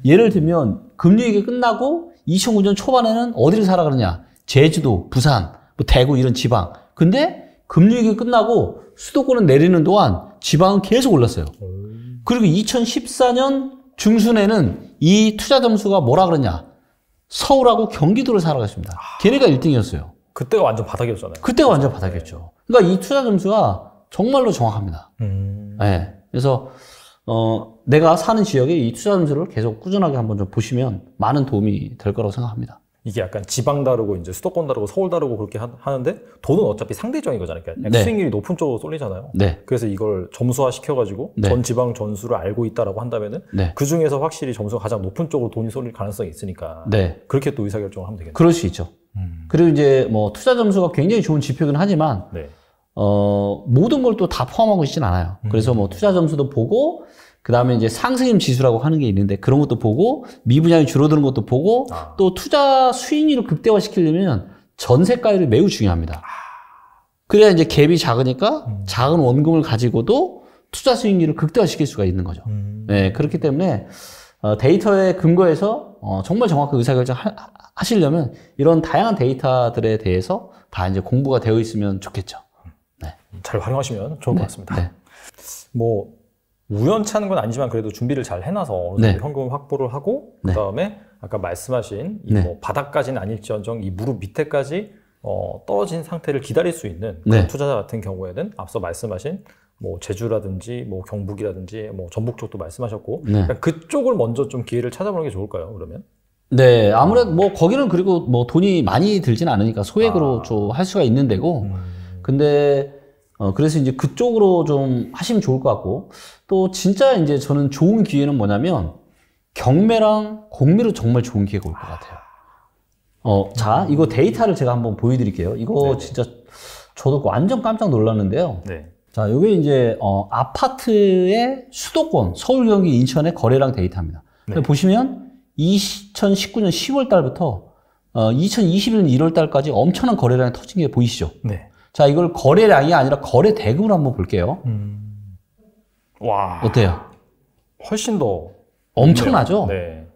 예를 들면 금융위기 끝나고 2009년 초반에는 어디를 사라 그러냐? 제주도, 부산, 뭐 대구 이런 지방. 근데 금융위기 끝나고 수도권은 내리는 동안 지방은 계속 올랐어요. 그리고 2014년 중순에는 이 투자 점수가 뭐라 그러냐? 서울하고 경기도를 사라 그랬습니다. 걔네가 1등이었어요. 그때가 완전 바닥이었잖아요. 그때가 완전 바닥이었죠. 그러니까 이 투자 점수가 정말로 정확합니다. 네. 그래서 내가 사는 지역에 이 투자 점수를 계속 꾸준하게 한번 좀 보시면 많은 도움이 될 거라고 생각합니다. 이게 약간 지방 다르고 이제 수도권 다르고 서울 다르고 그렇게 하는데 돈은 어차피 상대적인 거잖아요. 그러니까 네. 수익률이 높은 쪽으로 쏠리잖아요. 네. 그래서 이걸 점수화 시켜가지고 네. 전 지방 전수를 알고 있다라고 한다면은 네. 그 중에서 확실히 점수가 가장 높은 쪽으로 돈이 쏠릴 가능성이 있으니까 네. 그렇게 또 의사결정을 하면 되겠네요. 그럴 수 있죠. 그리고 이제 뭐 투자 점수가 굉장히 좋은 지표긴 하지만 네. 모든 걸 또 다 포함하고 있진 않아요. 그래서 뭐 투자 점수도 보고 그 다음에 이제 상승임 지수라고 하는 게 있는데 그런 것도 보고 미분양이 줄어드는 것도 보고 또 투자 수익률을 극대화시키려면 전세가율이 매우 중요합니다. 그래야 이제 갭이 작으니까 작은 원금을 가지고도 투자 수익률을 극대화시킬 수가 있는 거죠. 네, 그렇기 때문에 데이터에 근거해서 정말 정확한 의사결정 하시려면 이런 다양한 데이터들에 대해서 다 이제 공부가 되어 있으면 좋겠죠. 네. 잘 활용하시면 좋을 것 같습니다. 네. 뭐 우연찮은 건 아니지만 그래도 준비를 잘 해놔서 네. 현금 확보를 하고 네. 그다음에 아까 말씀하신 이 네. 뭐 바닥까지는 아닐지언정 이 무릎 밑에까지 떨어진 상태를 기다릴 수 있는 그런 네. 투자자 같은 경우에는 앞서 말씀하신 뭐 제주라든지 뭐 경북이라든지 뭐 전북 쪽도 말씀하셨고 네. 그러니까 그쪽을 먼저 좀 기회를 찾아보는 게 좋을까요? 그러면? 네, 아무래도 뭐 거기는 그리고 뭐 돈이 많이 들진 않으니까 소액으로 좀 할 수가 있는 데고 근데 그래서 이제 그쪽으로 좀 하시면 좋을 것 같고 또 진짜 이제 저는 좋은 기회는 뭐냐면 경매랑 공매로 정말 좋은 기회가 올 것 같아요. 자, 이거 데이터를 제가 한번 보여드릴게요. 이거 네네. 진짜 저도 완전 깜짝 놀랐는데요. 네. 자, 요게 이제 아파트의 수도권, 서울, 경기, 인천의 거래량 데이터입니다. 네. 보시면 2019년 10월 달부터 2021년 1월 달까지 엄청난 거래량이 터진 게 보이시죠? 네. 자, 이걸 거래량이 아니라 거래 대금으로 한번 볼게요. 와. 어때요? 훨씬 더 엄청나죠? 네.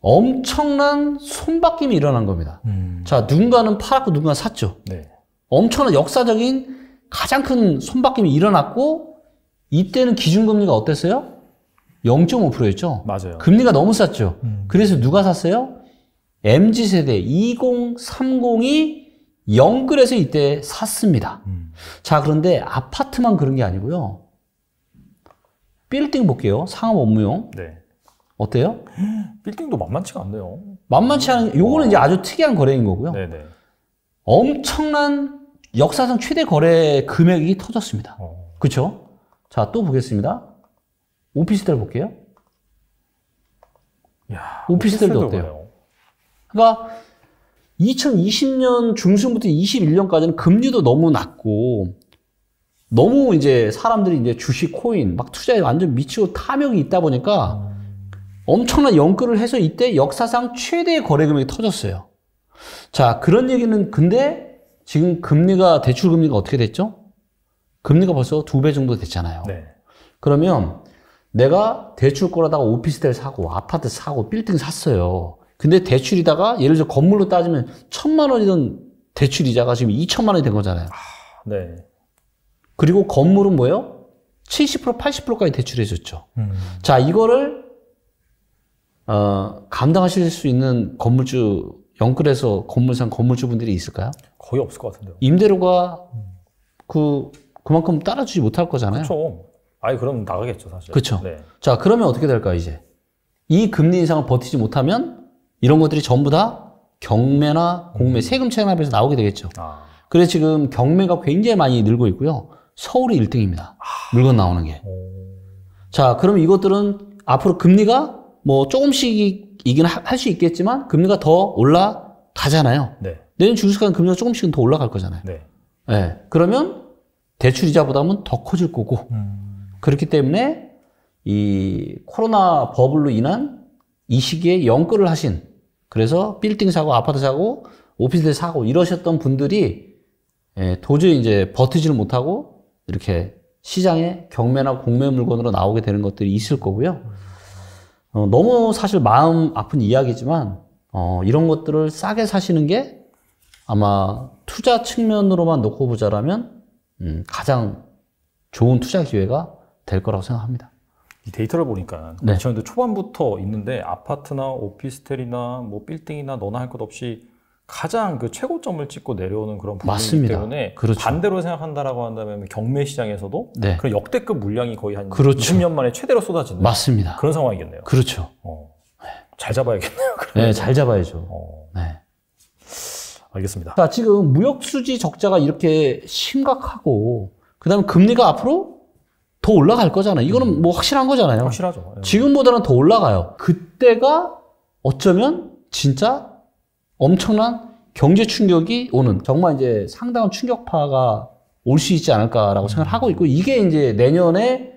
엄청난 손바뀜이 일어난 겁니다. 자, 누군가는 팔았고 누군가는 샀죠. 네. 엄청난 역사적인 가장 큰 손바뀜이 일어났고 이때는 기준금리가 어땠어요? 0.5%였죠. 맞아요. 금리가 너무 쌌죠. 그래서 누가 샀어요? MZ세대 2030이 영끌에서 이때 샀습니다. 자, 그런데 아파트만 그런 게 아니고요. 빌딩 볼게요. 상업 업무용. 네. 어때요? 빌딩도 만만치가 않네요. 만만치 않은, 요거는 이제 아주 특이한 거래인 거고요. 네네. 엄청난 역사상 최대 거래 금액이 터졌습니다. 그렇죠? 자, 또 보겠습니다. 오피스텔 볼게요. 야, 오피스텔도 어때요? 그래요. 그러니까 2020년 중순부터 21년까지는 금리도 너무 낮고 너무 이제 사람들이 이제 주식, 코인 막 투자에 완전 미치고 탐욕이 있다 보니까 엄청난 연끌을 해서 이때 역사상 최대의 거래 금액이 터졌어요. 자, 그런 얘기는 근데 지금 금리가, 대출 금리가 어떻게 됐죠? 금리가 벌써 2배 정도 됐잖아요. 네. 그러면 내가 대출 끌어다가 오피스텔 사고 아파트 사고 빌딩 샀어요. 근데 대출이다가 예를 들어 건물로 따지면 1,000만 원이던 대출 이자가 지금 2천만 원이 된 거잖아요. 네. 그리고 건물은 뭐예요? 70%, 80%까지 대출해 줬죠. 자, 이거를 감당하실 수 있는 건물주, 영끌에서 건물 산 건물주분들이 있을까요? 거의 없을 것 같은데요. 임대료가 그만큼 따라주지 못할 거잖아요. 그렇죠. 아니, 그럼 나가겠죠, 사실. 그렇죠. 네. 자, 그러면 어떻게 될까요, 이제? 이 금리 인상을 버티지 못하면 이런 것들이 전부 다 경매나 공매, 세금 체납에서 나오게 되겠죠. 그래서 지금 경매가 굉장히 많이 늘고 있고요. 서울이 1등입니다. 물건 나오는 게. 자, 그럼 이것들은 앞으로 금리가 뭐 조금씩이긴 할 수 있겠지만 금리가 더 올라가잖아요. 네. 내년 주식시장 금리가 조금씩은 더 올라갈 거잖아요. 네. 네. 그러면 대출이자보다는 더 커질 거고 그렇기 때문에 이 코로나 버블로 인한 이 시기에 연끌을 하신, 그래서 빌딩 사고 아파트 사고 오피스텔 사고 이러셨던 분들이 도저히 이제 버티지를 못하고 이렇게 시장에 경매나 공매 물건으로 나오게 되는 것들이 있을 거고요. 너무 사실 마음 아픈 이야기지만 이런 것들을 싸게 사시는 게 아마 투자 측면으로만 놓고 보자라면 가장 좋은 투자 기회가 될 거라고 생각합니다. 이 데이터를 보니까 네. 2000년대 초반부터 있는데 아파트나 오피스텔이나 뭐 빌딩이나 너나 할 것 없이 가장 그 최고점을 찍고 내려오는 그런 부분이기 맞습니다. 때문에 그렇죠. 반대로 생각한다라고 한다면 경매 시장에서도 네. 그런 역대급 물량이 거의 한 그렇죠. 20년 만에 최대로 쏟아지는 맞습니다. 그런 상황이겠네요. 그렇죠. 잘 잡아야겠네요. 네, 잘 잡아야죠. 네. 알겠습니다. 자, 지금 무역수지 적자가 이렇게 심각하고 그다음에 금리가 앞으로 더 올라갈 거잖아요. 이거는 뭐 확실한 거잖아요. 확실하죠. 지금보다는 더 올라가요. 그때가 어쩌면 진짜 엄청난 경제 충격이 오는, 정말 이제 상당한 충격파가 올 수 있지 않을까라고 생각을 하고 있고, 이게 이제 내년에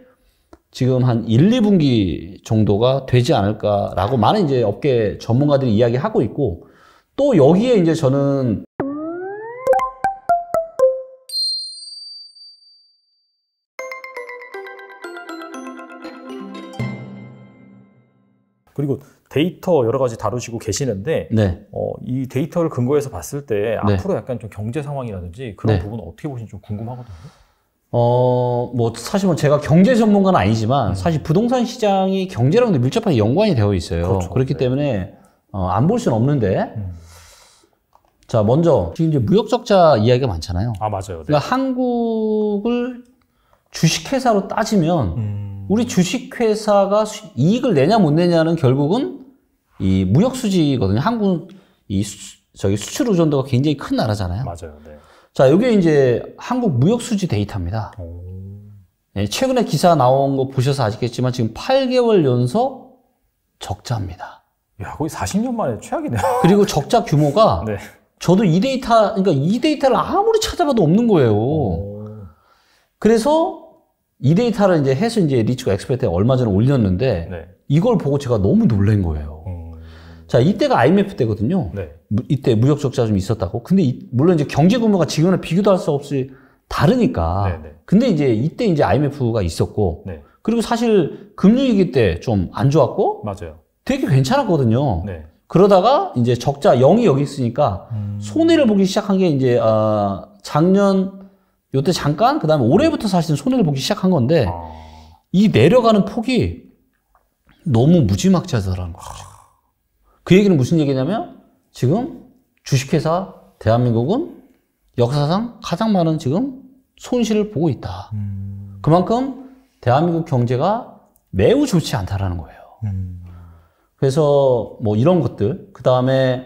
지금 한 1, 2분기 정도가 되지 않을까라고 많은 이제 업계 전문가들이 이야기하고 있고, 또 여기에 이제 저는 그리고 데이터 여러 가지 다루시고 계시는데 네. 이 데이터를 근거해서 봤을 때 네. 앞으로 약간 좀 경제 상황이라든지 그런 네. 부분은 어떻게 보시는지 좀 궁금하거든요. 뭐 사실 뭐 제가 경제 전문가는 아니지만 사실 부동산 시장이 경제랑 밀접하게 연관이 되어 있어요. 그렇죠. 그렇기 네. 때문에 안 볼 수는 없는데 자, 먼저 지금 이제 무역 적자 이야기가 많잖아요. 아, 맞아요. 네. 그러니까 한국을 주식회사로 따지면 우리 주식회사가 이익을 내냐 못 내냐는 결국은 이 무역 수지거든요. 한국 이 수출 의존도가 굉장히 큰 나라잖아요. 맞아요. 네. 자, 여기 이제 한국 무역 수지 데이터입니다. 네, 최근에 기사 나온 거 보셔서 아시겠지만 지금 8개월 연속 적자입니다. 야, 거의 40년 만에 최악이네요. 그리고 적자 규모가 네. 저도 이 데이터를 아무리 찾아봐도 없는 거예요. 그래서 이 데이터를 이제 해서 이제 리츠고 엑스퍼트에 얼마 전에 올렸는데 네. 이걸 보고 제가 너무 놀란 거예요. 자, 이때가 IMF 때거든요. 네. 이때 무역 적자가 좀 있었다고. 근데 물론 이제 경제 규모가 지금은 비교도 할 수 없이 다르니까. 네네. 근데 이제 이때 이제 IMF가 있었고. 네. 그리고 사실 금융위기 때 좀 안 좋았고. 맞아요. 되게 괜찮았거든요. 네. 그러다가 이제 적자 0이 여기 있으니까 손해를 보기 시작한 게 이제 작년 요때 잠깐 그다음에 올해부터 사실은 손해를 보기 시작한 건데 이 내려가는 폭이 너무 무지막지하더라는 거죠. 그 얘기는 무슨 얘기냐면 지금 주식회사 대한민국은 역사상 가장 많은 지금 손실을 보고 있다. 그만큼 대한민국 경제가 매우 좋지 않다라는 거예요. 그래서 뭐 이런 것들, 그 다음에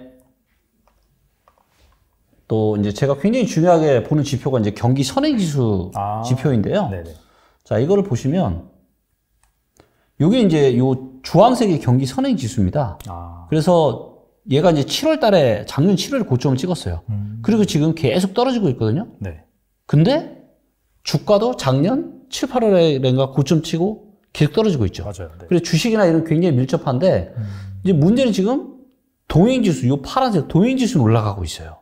또 이제 제가 굉장히 중요하게 보는 지표가 이제 경기 선행지수 지표인데요. 네네. 자, 이거를 보시면 요게 이제 요 주황색이 경기 선행지수입니다. 그래서 얘가 이제 7월 달에 작년 7월에 고점을 찍었어요. 그리고 지금 계속 떨어지고 있거든요. 네. 근데 주가도 작년 7, 8월에인가 고점 치고 계속 떨어지고 있죠. 맞아요. 네. 그래서 주식이나 이런 굉장히 밀접한데 이제 문제는 지금 동행지수, 요 파란색 동행지수는 올라가고 있어요.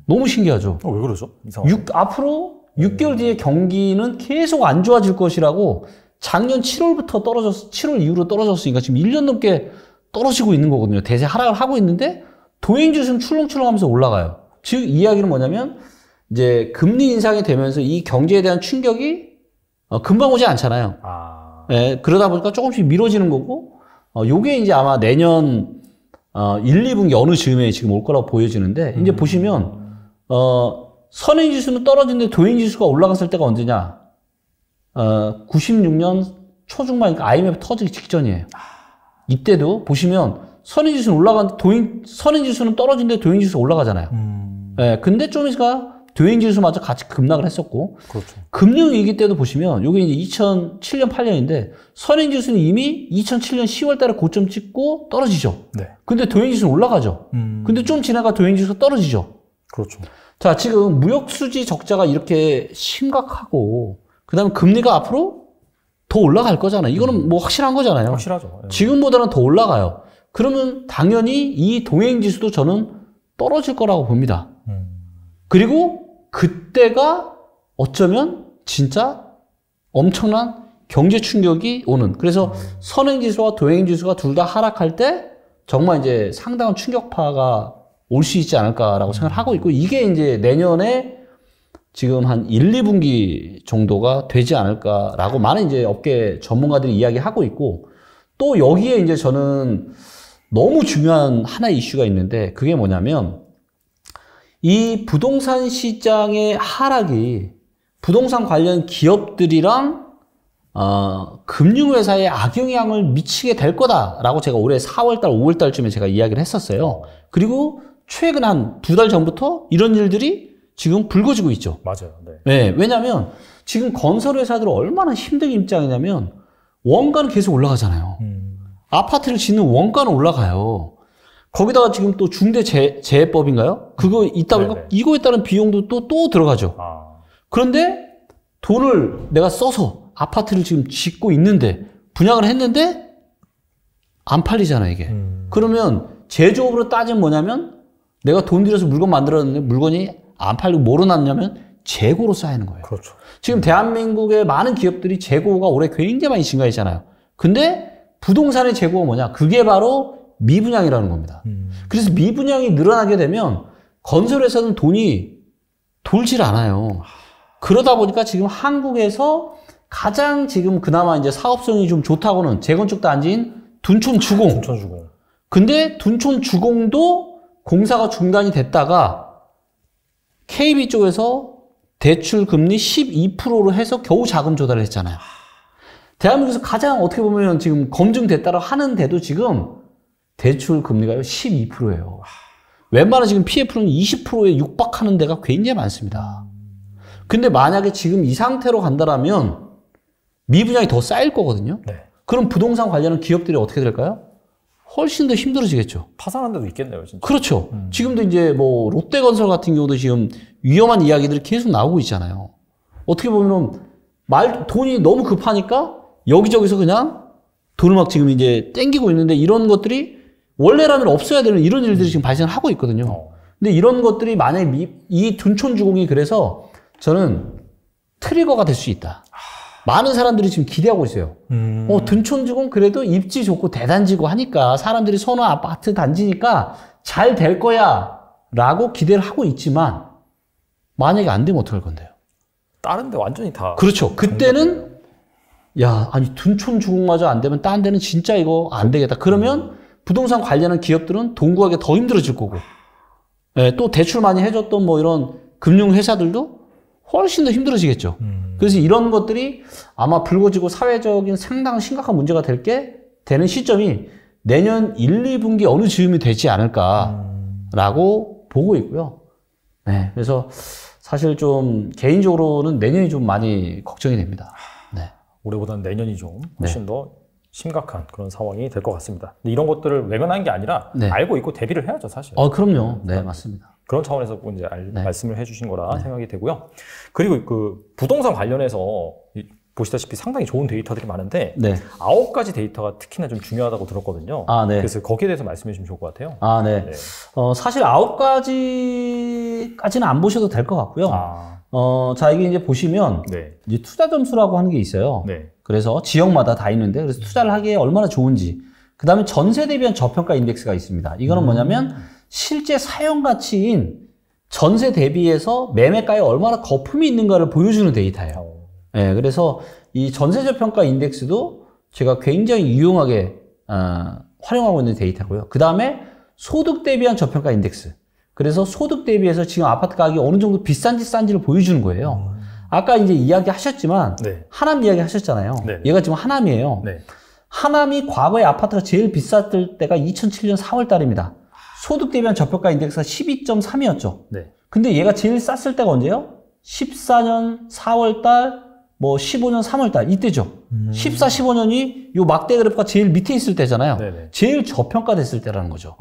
너무 신기하죠. 왜 그러죠? 앞으로 6개월 뒤에 경기는 계속 안 좋아질 것이라고 작년 7월부터 7월 이후로 떨어졌으니까 지금 1년 넘게 떨어지고 있는 거거든요. 대세 하락을 하고 있는데 동행지수는 출렁출렁하면서 올라가요. 즉 이 이야기는 뭐냐면 이제 금리 인상이 되면서 이 경제에 대한 충격이 금방 오지 않잖아요. 예, 그러다 보니까 조금씩 미뤄지는 거고, 요게 이제 아마 내년, 1, 2분기 어느 즈음에 지금 올 거라고 보여지는데, 이제 보시면, 선행지수는 떨어지는데 도행지수가 올라갔을 때가 언제냐? 96년 초중반이니까 IMF 터지기 직전이에요. 이때도 보시면, 선행지수는 선행지수는 떨어지는데 도행지수가 올라가잖아요. 예, 근데 좀 있으니까 도행지수마저 같이 급락을 했었고, 그렇죠. 금융위기 때도 보시면, 요게 이제 2007년, 8년인데, 선행지수는 이미 2007년 10월 달에 고점 찍고 떨어지죠. 네. 근데 도행지수는 올라가죠. 근데 좀 지나가 도행지수가 떨어지죠. 그렇죠. 자, 지금 무역수지 적자가 이렇게 심각하고, 그 다음에 금리가 앞으로 더 올라갈 거잖아요. 이거는 뭐 확실한 거잖아요. 확실하죠. 네. 지금보다는 더 올라가요. 그러면 당연히 이 동행지수도 저는 떨어질 거라고 봅니다. 그리고 그때가 어쩌면 진짜 엄청난 경제 충격이 오는. 그래서 선행지수와 도행지수가 둘 다 하락할 때 정말 이제 상당한 충격파가 올 수 있지 않을까라고 생각을 하고 있고, 이게 이제 내년에 지금 한 1, 2분기 정도가 되지 않을까라고 많은 이제 업계 전문가들이 이야기하고 있고, 또 여기에 이제 저는 너무 중요한 하나의 이슈가 있는데, 그게 뭐냐면 이 부동산 시장의 하락이 부동산 관련 기업들이랑 금융회사에 악영향을 미치게 될 거다라고 제가 올해 4월달, 5월달쯤에 제가 이야기를 했었어요. 그리고 최근 한 2달 전부터 이런 일들이 지금 불거지고 있죠. 맞아요. 네. 네, 왜냐하면 지금 건설회사들은 얼마나 힘든 입장이냐면 원가는 계속 올라가잖아요. 아파트를 짓는 원가는 올라가요. 거기다가 지금 또 중대재해법인가요? 그거 있다 보니까 이거에 따른 비용도 또 들어가죠. 그런데 돈을 내가 써서 아파트를 지금 짓고 있는데 분양을 했는데 안 팔리잖아 이게. 그러면 제조업으로 따지면 뭐냐면 내가 돈 들여서 물건 만들었는데 물건이 안 팔리고 뭐로 났냐면 재고로 쌓이는 거예요. 그렇죠. 지금 대한민국의 많은 기업들이 재고가 올해 굉장히 많이 증가했잖아요. 근데 부동산의 재고가 뭐냐? 그게 바로 미분양이라는 겁니다. 그래서 미분양이 늘어나게 되면 건설회사는 돈이 돌질 않아요. 그러다 보니까 지금 한국에서 가장 지금 그나마 이제 사업성이 좀 좋다고는 재건축 단지인 둔촌주공. 둔촌주공. 근데 둔촌주공도 공사가 중단이 됐다가 KB 쪽에서 대출 금리 12%로 해서 겨우 자금 조달을 했잖아요. 대한민국에서 가장 어떻게 보면 지금 검증됐다고 하는데도 지금 대출 금리가요 12%예요. 웬만한 지금 PF는 20%에 육박하는 데가 굉장히 많습니다. 근데 만약에 지금 이 상태로 간다라면 미분양이 더 쌓일 거거든요. 네. 그럼 부동산 관련한 기업들이 어떻게 될까요? 훨씬 더 힘들어지겠죠. 파산한 데도 있겠네요, 진짜. 그렇죠. 지금도 이제 뭐 롯데건설 같은 경우도 지금 위험한 이야기들이 계속 나오고 있잖아요. 어떻게 보면 돈이 너무 급하니까 여기저기서 그냥 돈을 막 지금 이제 땡기고 있는데 이런 것들이 원래라면 없어야 되는 이런 일들이 지금 발생하고 있거든요. 근데 이런 것들이 만약에 이 둔촌주공이 그래서 저는 트리거가 될 수 있다. 많은 사람들이 지금 기대하고 있어요. 둔촌주공 그래도 입지 좋고 대단지고 하니까 사람들이 선호한 아파트 단지니까 잘 될 거야 라고 기대를 하고 있지만 만약에 안 되면 어떡할 건데요? 다른 데 완전히 다. 그렇죠. 그때는 야, 아니 둔촌주공마저 안 되면 딴 데는 진짜 이거 안 되겠다. 그러면 부동산 관련한 기업들은 돈 구하기 더 힘들어질 거고, 예, 또 대출 많이 해줬던 뭐 이런 금융회사들도 훨씬 더 힘들어지겠죠. 그래서 이런 것들이 아마 불거지고 사회적인 상당히 심각한 문제가 되는 시점이 내년 1, 2분기 어느 즈음이 되지 않을까라고 보고 있고요. 네, 그래서 사실 좀 개인적으로는 내년이 좀 많이 걱정이 됩니다. 네. 올해보다는 내년이 좀 훨씬 더 심각한 그런 상황이 될 것 같습니다. 근데 이런 것들을 외면한 게 아니라 알고 있고 대비를 해야죠, 사실. 그럼요. 네, 맞습니다. 그런 차원에서 이제 말씀을 해주신 거라 생각이 되고요. 그리고 그 부동산 관련해서 보시다시피 상당히 좋은 데이터들이 많은데 9가지 데이터가 특히나 좀 중요하다고 들었거든요. 그래서 거기에 대해서 말씀해 주시면 좋을 것 같아요. 사실 9가지까지는 안 보셔도 될 것 같고요. 자, 이게 이제 보시면 이제 투자 점수라고 하는 게 있어요. 그래서 지역마다 다 있는데 그래서 투자를 하기에 얼마나 좋은지. 그 다음에 전세 대비한 저평가 인덱스가 있습니다. 이거는 뭐냐면 실제 사용 가치인 전세 대비해서 매매가에 얼마나 거품이 있는가를 보여주는 데이터예요. 네, 그래서 이 전세 저평가 인덱스도 제가 굉장히 유용하게 활용하고 있는 데이터고요. 그 다음에 소득 대비한 저평가 인덱스. 그래서 소득 대비해서 지금 아파트 가격이 어느 정도 비싼지 싼지를 보여주는 거예요. 아까 이제 이야기 하셨지만 하남 이야기 하셨잖아요. 얘가 지금 하남이에요. 하남이 과거에 아파트가 제일 비쌌을 때가 2007년 4월 달입니다. 소득 대비한 저평가 인덱스가 12.3이었죠. 근데 얘가 제일 쌌을 때가 언제예요? 14년 4월 달, 뭐 15년 3월 달 이때죠. 14, 15년이 요 막대 그래프가 제일 밑에 있을 때잖아요. 제일 저평가 됐을 때라는 거죠.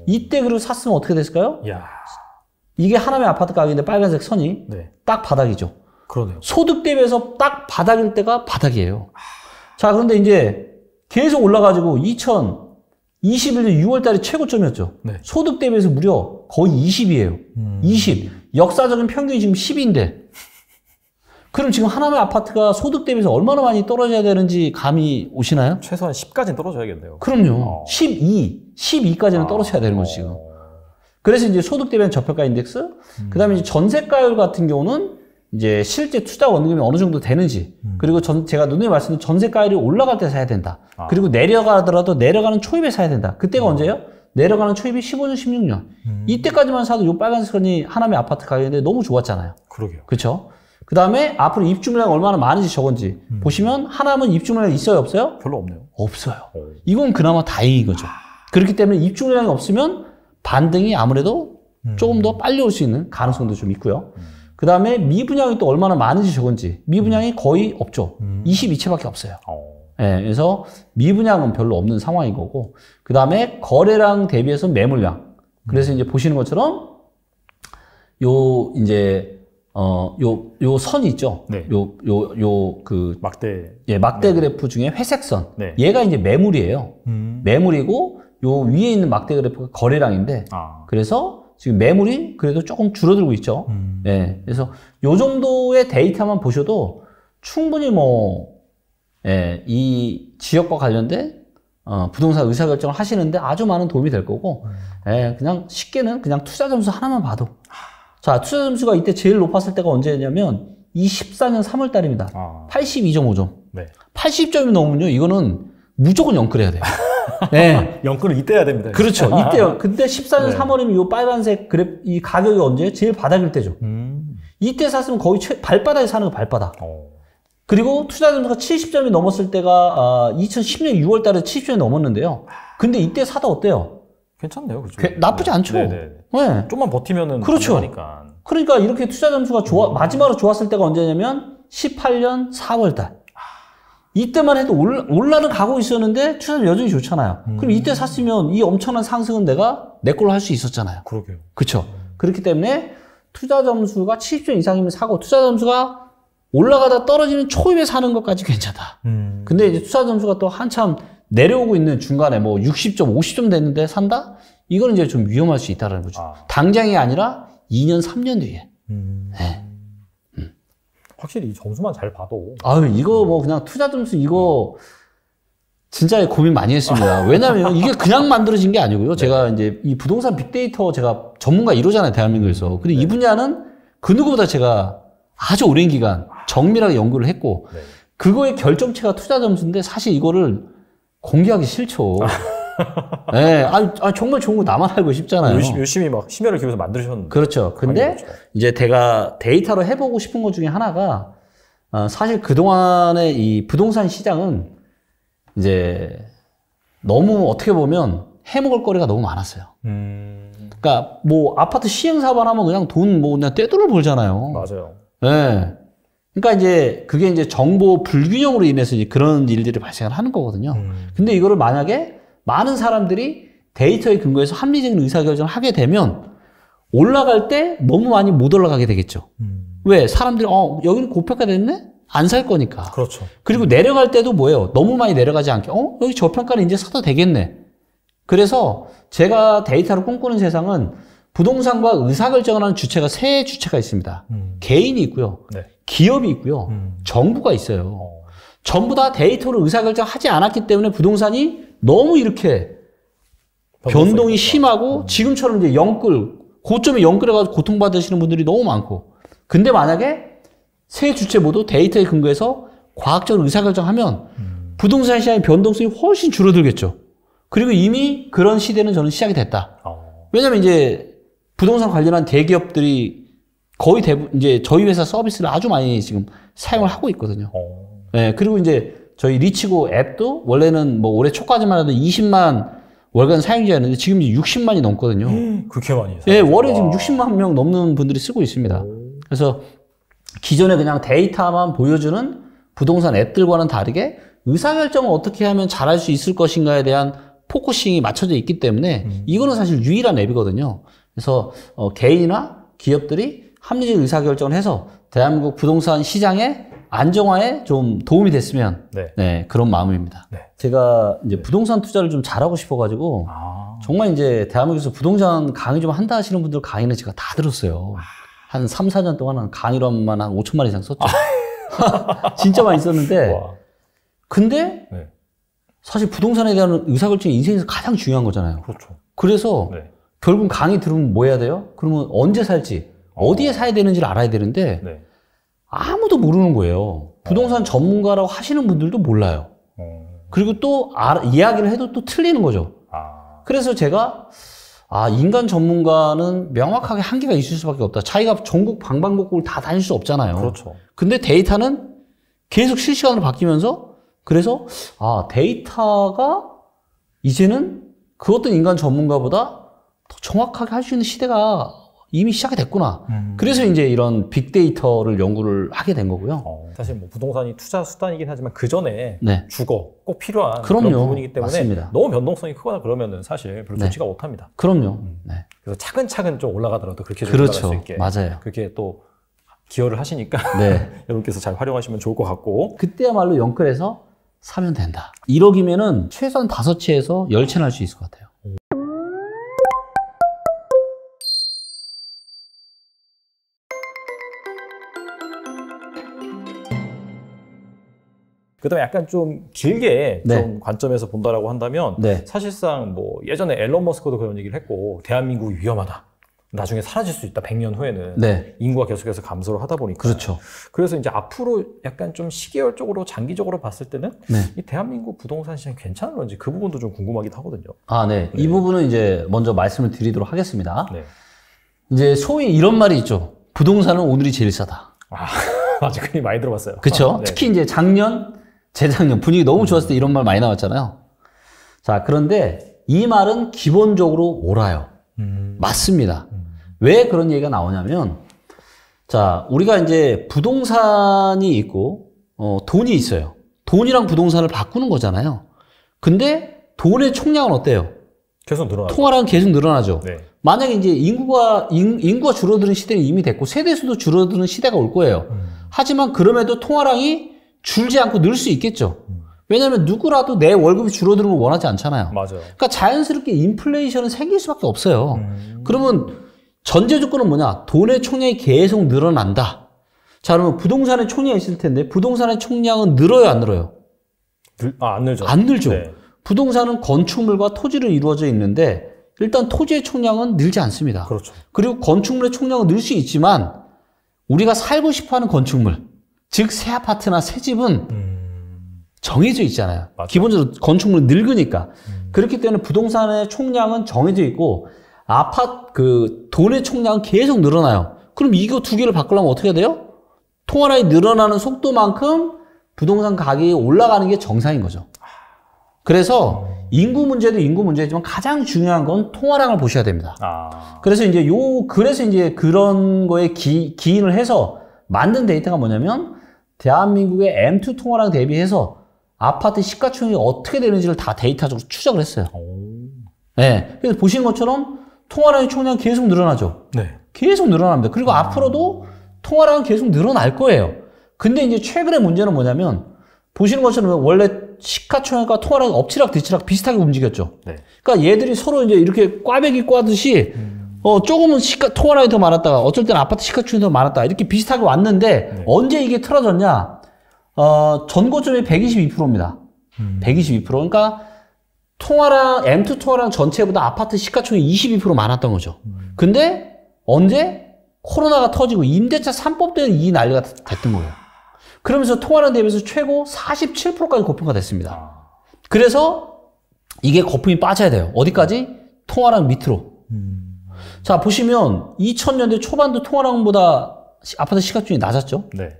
이때 그리고 샀으면 어떻게 됐을까요? 이게 하남의 아파트 가격인데 빨간색 선이 딱 바닥이죠. 그러네요. 소득 대비해서 딱 바닥일 때가 바닥이에요. 자, 그런데 이제 계속 올라가지고 2021년 6월 달이 최고점이었죠. 소득 대비해서 무려 거의 20이에요. 20. 역사적인 평균이 지금 10인데 그럼 지금 하남의 아파트가 소득 대비해서 얼마나 많이 떨어져야 되는지 감이 오시나요? 최소한 10까지는 떨어져야겠네요. 그럼요. 12까지는 떨어져야 되는 거죠, 지금. 그래서 이제 소득 대비한 저평가 인덱스, 그 다음에 이제 전세가율 같은 경우는 이제 실제 투자 원금이 어느 정도 되는지, 그리고 제가 누누이 말씀드린 전세가율이 올라갈 때 사야 된다. 그리고 내려가더라도 내려가는 초입에 사야 된다. 그때가 언제예요? 내려가는 초입이 15년, 16년. 이때까지만 사도 요 빨간색 선이 하남의 아파트 가격인데 너무 좋았잖아요. 그러게요. 그렇죠? 그 다음에 앞으로 입주 물량이 얼마나 많은지 적은지 보시면 하남은 입주 물량이 있어요, 없어요? 별로 없네요. 없어요. 이건 그나마 다행인 거죠. 그렇기 때문에 입주 물량이 없으면 반등이 아무래도 조금 더 빨리 올 수 있는 가능성도 좀 있고요. 그 다음에 미분양이 또 얼마나 많은지 적은지. 미분양이 거의 없죠. 22채밖에 없어요. 네, 그래서 미분양은 별로 없는 상황인 거고. 그 다음에 거래량 대비해서 매물량. 그래서 이제 보시는 것처럼 요 선이 있죠. 막대 그래프 중에 회색선. 얘가 이제 매물이에요. 매물이고, 요 위에 있는 막대 그래프가 거래량인데, 그래서 지금 매물이 그래도 조금 줄어들고 있죠. 그래서 요 정도의 데이터만 보셔도 충분히 이 지역과 관련된, 부동산 의사결정을 하시는데 아주 많은 도움이 될 거고, 그냥 쉽게는 그냥 투자 점수 하나만 봐도. 자, 투자 점수가 이때 제일 높았을 때가 언제냐면 24년 3월 달입니다. 82.5점. 80점이 넘으면요, 이거는 무조건 영끌해야 돼요. 영끌을 이때 해야 됩니다. 그렇죠. 이때요. 근데 14년 3월이면 이 빨간색 그래프, 이 가격이 언제? 제일 바닥일 때죠. 이때 샀으면 거의 발바닥에 사는 거 발바닥. 그리고 투자 점수가 70점이 넘었을 때가 2010년 6월 달에 70점이 넘었는데요. 근데 이때 사다 어때요? 괜찮네요. 그죠? 나쁘지 않죠. 좀만 버티면은 그렇죠. 하니까. 그러니까 이렇게 투자 점수가 마지막으로 좋았을 때가 언제냐면 18년 4월 달. 이때만 해도 올라는 가고 있었는데 투자는 여전히 좋잖아요. 그럼 이때 샀으면 이 엄청난 상승은 내 걸로 할 수 있었잖아요. 그러게요. 그렇죠. 그렇기 때문에 투자 점수가 70점 이상이면 사고 투자 점수가 올라가다 떨어지는 초입에 사는 것까지 괜찮다. 근데 이제 투자 점수가 또 한참 내려오고 있는 중간에 뭐 60점, 50점 됐는데 산다? 이거는 이제 좀 위험할 수 있다는 거죠. 당장이 아니라 2년, 3년 뒤에. 네. 확실히 이 점수만 잘 봐도. 아유, 이거 뭐 그냥 투자 점수 이거 진짜 고민 많이 했습니다. 왜냐면 이게 그냥 만들어진 게 아니고요. 네. 제가 이제 이 부동산 빅데이터 제가 전문가 1호잖아요, 대한민국에서. 근데 네. 이 분야는 그 누구보다 제가 아주 오랜 기간 정밀하게 연구를 했고, 네. 그거의 결정체가 투자 점수인데 사실 이거를 공개하기 싫죠. 네, 정말 좋은 거 나만 알고 싶잖아요. 열심히 막 심혈을 기울여서 만드셨는데. 그렇죠. 근데 이제 제가 데이터로 해보고 싶은 것 중에 하나가, 사실 그동안의 이 부동산 시장은 이제 너무 어떻게 보면 해먹을 거리가 너무 많았어요. 그러니까 뭐 아파트 시행사만 하면 그냥 돈 뭐 그냥 떼돈을 벌잖아요. 맞아요. 네. 그러니까 이제 그게 이제 정보 불균형으로 인해서 이제 그런 일들이 발생을 하는 거거든요. 근데 이거를 만약에 많은 사람들이 데이터에 근거해서 합리적인 의사결정을 하게 되면 올라갈 때 너무 많이 못 올라가게 되겠죠. 왜? 사람들이 여기는 고평가됐네? 안 살 거니까. 그렇죠. 그리고 내려갈 때도 뭐예요? 너무 많이 내려가지 않게 여기 저평가는 이제 사도 되겠네. 그래서 제가 데이터를 꿈꾸는 세상은 부동산과 의사결정을 하는 주체가 세 주체가 있습니다. 개인이 있고요. 네. 기업이 있고요. 정부가 있어요. 전부 다 데이터로 의사결정하지 않았기 때문에 부동산이 너무 이렇게 변동이 심하고 지금처럼 이제 고점에 영끌해가지고 고통받으시는 분들이 너무 많고. 근데 만약에 세 주체 모두 데이터에 근거해서 과학적으로 의사결정하면 부동산 시장의 변동성이 훨씬 줄어들겠죠. 그리고 이미 그런 시대는 저는 시작이 됐다. 왜냐면 이제 부동산 관련한 대기업들이 거의 대부분 이제 저희 회사 서비스를 아주 많이 지금 사용을 하고 있거든요. 네, 그리고 이제 저희 리치고 앱도 원래는 뭐 올해 초까지만 해도 20만 월간 사용자였는데 지금 이제 60만이 넘거든요. 그렇게 많이. 네, 월에 지금 60만 명 넘는 분들이 쓰고 있습니다. 그래서 기존에 그냥 데이터만 보여주는 부동산 앱들과는 다르게 의사결정을 어떻게 하면 잘할 수 있을 것인가에 대한 포커싱이 맞춰져 있기 때문에 이거는 사실 유일한 앱이거든요. 그래서 개인이나 기업들이 합리적 의사결정을 해서 대한민국 부동산 시장의 안정화에 좀 도움이 됐으면 네, 그런 마음입니다. 네. 제가 이제 부동산 투자를 좀 잘하고 싶어가지고 정말 이제 대한민국에서 부동산 강의 좀 한다 하시는 분들 강의는 제가 다 들었어요. 한 3, 4년 동안은 강의료만 한 5천만 이상 썼죠. 진짜 많이 썼는데 근데 네. 사실 부동산에 대한 의사결정이 인생에서 가장 중요한 거잖아요. 그렇죠. 그래서 네. 결국 강의 들으면 뭐 해야 돼요? 그러면 언제 살지, 어디에 사야 되는지를 알아야 되는데 네. 아무도 모르는 거예요. 부동산 전문가라고 하시는 분들도 몰라요. 그리고 또 이야기를 해도 또 틀리는 거죠. 그래서 제가 인간 전문가는 명확하게 한계가 있을 수밖에 없다. 자기가 전국 방방곡곡을 다 다닐 수 없잖아요. 그렇죠. 근데 데이터는 계속 실시간으로 바뀌면서 그래서 데이터가 이제는 그 어떤 인간 전문가보다 더 정확하게 할 수 있는 시대가 이미 시작이 됐구나. 그래서 이제 이런 빅데이터를 연구를 하게 된 거고요. 사실 뭐 부동산이 투자 수단이긴 하지만 그 전에 네. 주거 꼭 필요한 그럼요. 그런 부분이기 때문에 맞습니다. 너무 변동성이 크거나 그러면은 사실 별로 좋지가 못합니다. 그럼요. 네. 그래서 차근차근 좀 올라가더라도 그렇게 좀 그렇죠. 올라갈 수 있게 맞아요. 그렇게 또 기여를 하시니까 네. 여러분께서 잘 활용하시면 좋을 것 같고 그때야말로 연끌해서 사면 된다. 1억이면은 최소한 5채에서 10채는 할 수 있을 것 같아요. 그다음에 약간 좀 길게 네. 좀 관점에서 본다라고 한다면 네. 사실상 뭐 예전에 앨런 머스크도 그런 얘기를 했고 대한민국이 위험하다. 나중에 사라질 수 있다. 100년 후에는 네. 인구가 계속해서 감소를 하다 보니까. 그렇죠. 그래서 이제 앞으로 약간 좀 시계열적으로 장기적으로 봤을 때는 네. 이 대한민국 부동산 시장이 괜찮은 건지 그 부분도 좀 궁금하기도 하거든요. 네. 이 부분은 이제 먼저 말씀을 드리도록 하겠습니다. 네. 이제 소위 이런 말이 있죠. 부동산은 오늘이 제일 싸다. 맞아. 그게 많이 들어봤어요. 그렇죠. 네. 특히 이제 재작년 분위기 너무 좋았을 때 이런 말 많이 나왔잖아요. 자, 그런데 이 말은 기본적으로 옳아요. 맞습니다. 왜 그런 얘기가 나오냐면, 자, 우리가 이제 부동산이 있고, 돈이 있어요. 돈이랑 부동산을 바꾸는 거잖아요. 근데 돈의 총량은 어때요? 계속 늘어나죠. 통화량은 계속 늘어나죠. 네. 만약에 이제 인구가 줄어드는 시대는 이미 됐고, 세대수도 줄어드는 시대가 올 거예요. 하지만 그럼에도 통화량이 줄지 않고 늘 수 있겠죠. 왜냐하면 누구라도 내 월급이 줄어드는 걸 원하지 않잖아요. 맞아요. 그러니까 자연스럽게 인플레이션은 생길 수밖에 없어요. 그러면 전제 조건은 뭐냐? 돈의 총량이 계속 늘어난다. 자, 그러면 부동산의 총량이 있을 텐데 부동산의 총량은 늘어요, 안 늘어요? 안 늘죠. 안 늘죠. 네. 부동산은 건축물과 토지로 이루어져 있는데 일단 토지의 총량은 늘지 않습니다. 그렇죠. 그리고 건축물의 총량은 늘 수 있지만 우리가 살고 싶어하는 건축물, 즉 새 아파트나 새 집은 정해져 있잖아요. 맞죠. 기본적으로 건축물은 늙으니까. 그렇기 때문에 부동산의 총량은 정해져 있고 돈의 총량은 계속 늘어나요. 그럼 이거 두 개를 바꾸려면 어떻게 해야 돼요? 통화량이 늘어나는 속도만큼 부동산 가격이 올라가는 게 정상인 거죠. 그래서 인구 문제도 인구 문제지만 가장 중요한 건 통화량을 보셔야 됩니다. 그래서 이제 그런 거에 기인을 해서 만든 데이터가 뭐냐면 대한민국의 M2 통화량 대비해서 아파트 시가총액이 어떻게 되는지를 다 데이터적으로 추적을 했어요. 네. 그래서 보시는 것처럼 통화량의 총량이 계속 늘어나죠. 네. 계속 늘어납니다. 그리고 앞으로도 통화량은 계속 늘어날 거예요. 근데 이제 최근의 문제는 뭐냐면 보시는 것처럼 원래 시가총액과 통화량이 엎치락 뒤치락 비슷하게 움직였죠. 네. 그러니까 얘들이 서로 이제 이렇게 꽈배기 꽈듯이 조금은 통화량이 더 많았다가 어쩔 때는 아파트 시가총액이 더 많았다 이렇게 비슷하게 왔는데 네. 언제 이게 틀어졌냐? 전고점이 122%입니다. 122%. 그러니까 M2 통화량 전체보다 아파트 시가총액이 22% 많았던 거죠. 근데 언제? 코로나가 터지고 임대차 3법 때문에 이 난리가 됐던 거예요. 그러면서 통화량 대비해서 최고 47%까지 거품가 됐습니다. 그래서 이게 거품이 빠져야 돼요. 어디까지? 통화량 밑으로. 자, 보시면 2000년대 초반도 통화량보다 아파트 시가총액이 낮았죠? 네.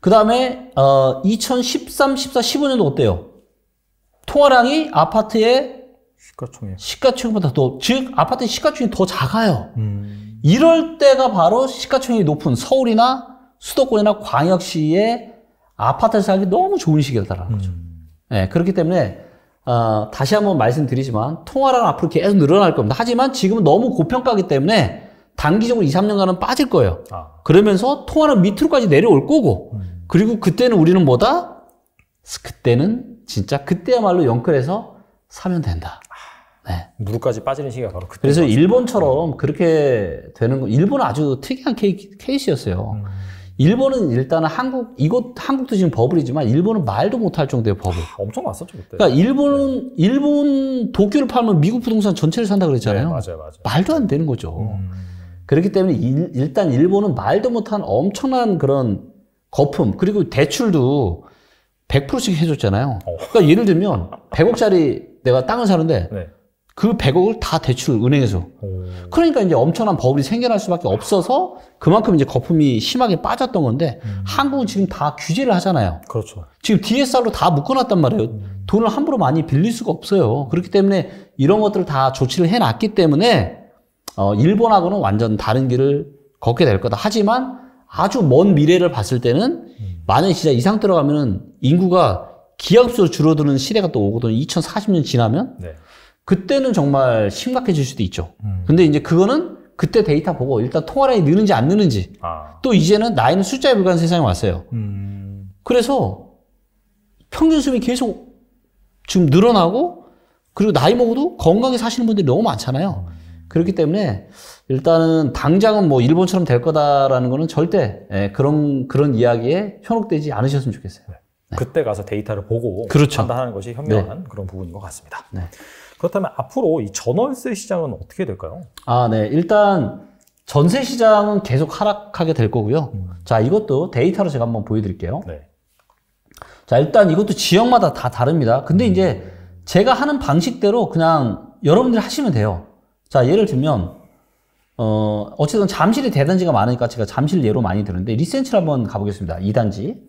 그 다음에 2013, 14, 15년도 어때요? 통화량이 아파트의 시가총액보다 즉 아파트 시가총액이 더 작아요. 이럴 때가 바로 시가총액이 높은 서울이나 수도권이나 광역시의 아파트를 사기 너무 좋은 시기였다라는 거죠. 네, 그렇기 때문에 다시 한번 말씀드리지만 통화량은 앞으로 계속 늘어날 겁니다. 하지만 지금은 너무 고평가이기 때문에 단기적으로 2, 3년간은 빠질 거예요. 그러면서 통화량 밑으로까지 내려올 거고 그리고 그때는 우리는 뭐다? 그때야말로 영끌해서 사면 된다. 네. 무릎까지 빠지는 시기가 바로 그때. 그래서 일본처럼 그렇게 되는 거, 일본은 아주 특이한 케이스였어요. 일본은 일단은 한국도 지금 버블이지만 일본은 말도 못할 정도의 버블. 엄청 났었죠 그때. 그러니까 일본 도쿄를 팔면 미국 부동산 전체를 산다 그랬잖아요. 네, 맞아요. 말도 안 되는 거죠. 그렇기 때문에 일단 일본은 말도 못한 엄청난 그런 거품 그리고 대출도 100%씩 해줬잖아요. 그러니까 예를 들면 100억짜리 내가 땅을 사는데 네. 그 100억을 다 대출 은행에서. 그러니까 이제 엄청난 버블이 생겨날 수밖에 없어서 그만큼 이제 거품이 심하게 빠졌던 건데 한국은 지금 다 규제를 하잖아요. 그렇죠. 지금 DSR로 다 묶어놨단 말이에요. 돈을 함부로 많이 빌릴 수가 없어요. 그렇기 때문에 이런 것들을 다 조치를 해놨기 때문에 일본하고는 완전 다른 길을 걷게 될 거다. 하지만 아주 먼 미래를 봤을 때는 만약에 진짜 이 상태로 가면은 인구가 기하급수로 줄어드는 시대가 또 오거든요. 2040년 지나면. 네. 그때는 정말 심각해질 수도 있죠. 근데 이제 그거는 그때 데이터 보고 일단 통화량이 느는지 안 느는지 또 이제는 나이는 숫자에 불과한 세상에 왔어요. 그래서 평균 수명이 계속 지금 늘어나고 그리고 나이 먹어도 건강하게 사시는 분들이 너무 많잖아요. 그렇기 때문에 일단은 당장은 뭐 일본처럼 될 거다라는 거는 절대 그런 이야기에 현혹되지 않으셨으면 좋겠어요. 네. 그때 가서 데이터를 보고 그렇죠. 판단하는 것이 현명한 그런 부분인 것 같습니다. 네. 그렇다면 앞으로 이 전월세 시장은 어떻게 될까요? 네. 일단 전세 시장은 계속 하락하게 될 거고요. 자, 이것도 데이터로 제가 한번 보여드릴게요. 네. 자, 일단 이것도 지역마다 다 다릅니다. 근데 이제 제가 하는 방식대로 그냥 여러분들이 하시면 돼요. 자, 예를 들면 어쨌든 잠실이 대단지가 많으니까 제가 잠실 예로 많이 드는데 리센치를 한번 가보겠습니다. 2단지.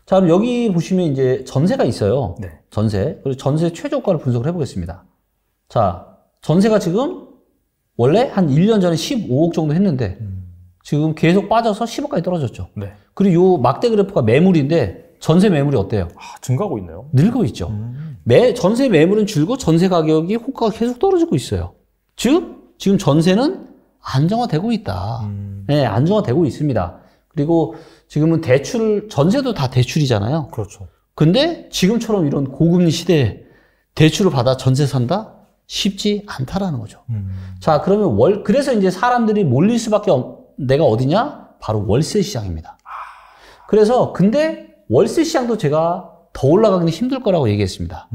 자, 그럼 여기 보시면 이제 전세가 있어요. 네. 전세. 그리고 전세 최저가를 분석을 해보겠습니다. 자, 전세가 지금 원래 한 1년 전에 15억 정도 했는데 지금 계속 빠져서 10억까지 떨어졌죠. 네. 그리고 요 막대 그래프가 매물인데 전세 매물이 어때요? 증가하고 있네요. 늘고 있죠. 전세 매물은 줄고 전세 가격이 호가가 계속 떨어지고 있어요. 즉 지금 전세는 안정화되고 있다. 네, 안정화되고 있습니다. 그리고 지금은 전세도 다 대출이잖아요. 그렇죠. 근데 지금처럼 이런 고금리 시대에 대출을 받아 전세 산다? 쉽지 않다라는 거죠. 자, 그러면 그래서 이제 사람들이 몰릴 수밖에 내가 어디냐? 바로 월세 시장입니다. 그래서 근데 월세 시장도 제가 더 올라가기는 힘들 거라고 얘기했습니다.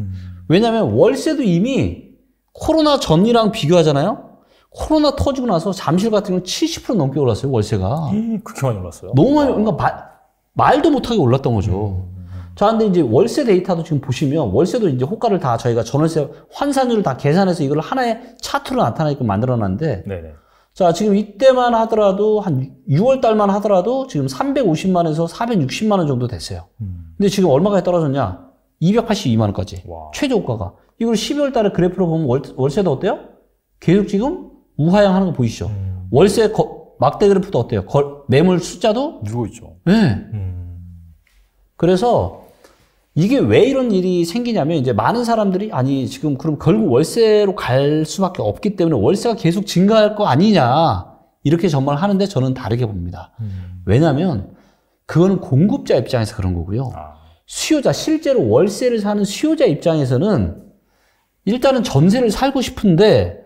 왜냐하면 월세도 이미 코로나 전이랑 비교하잖아요. 코로나 터지고 나서 잠실 같은 경우는 70% 넘게 올랐어요, 월세가. 그렇게 많이 올랐어요? 너무 많이, 그러니까 말도 못하게 올랐던 거죠. 자, 근데 이제 월세 데이터도 지금 보시면 월세도 이제 호가를 다 저희가 전월세 환산율을 다 계산해서 이걸 하나의 차트로 나타내게끔 만들어놨는데, 네네. 자, 지금 이때만 하더라도 한 6월 달만 하더라도 지금 350만에서 460만 원 정도 됐어요. 근데 지금 얼마까지 떨어졌냐? 282만 원까지. 와. 최저 호가가. 이걸 12월 달에 그래프로 보면 월세도 어때요? 계속 지금 우하향하는 거 보이시죠? 월세 막대 그래프도 어때요? 매물 숫자도 늘고 있죠. 네. 그래서 이게 왜 이런 일이 생기냐면 이제 많은 사람들이 아니 지금 그럼 결국 월세로 갈 수밖에 없기 때문에 월세가 계속 증가할 거 아니냐 이렇게 전망을 하는데 저는 다르게 봅니다. 왜냐하면 그거는 공급자 입장에서 그런 거고요. 수요자 실제로 월세를 사는 수요자 입장에서는 일단은 전세를 살고 싶은데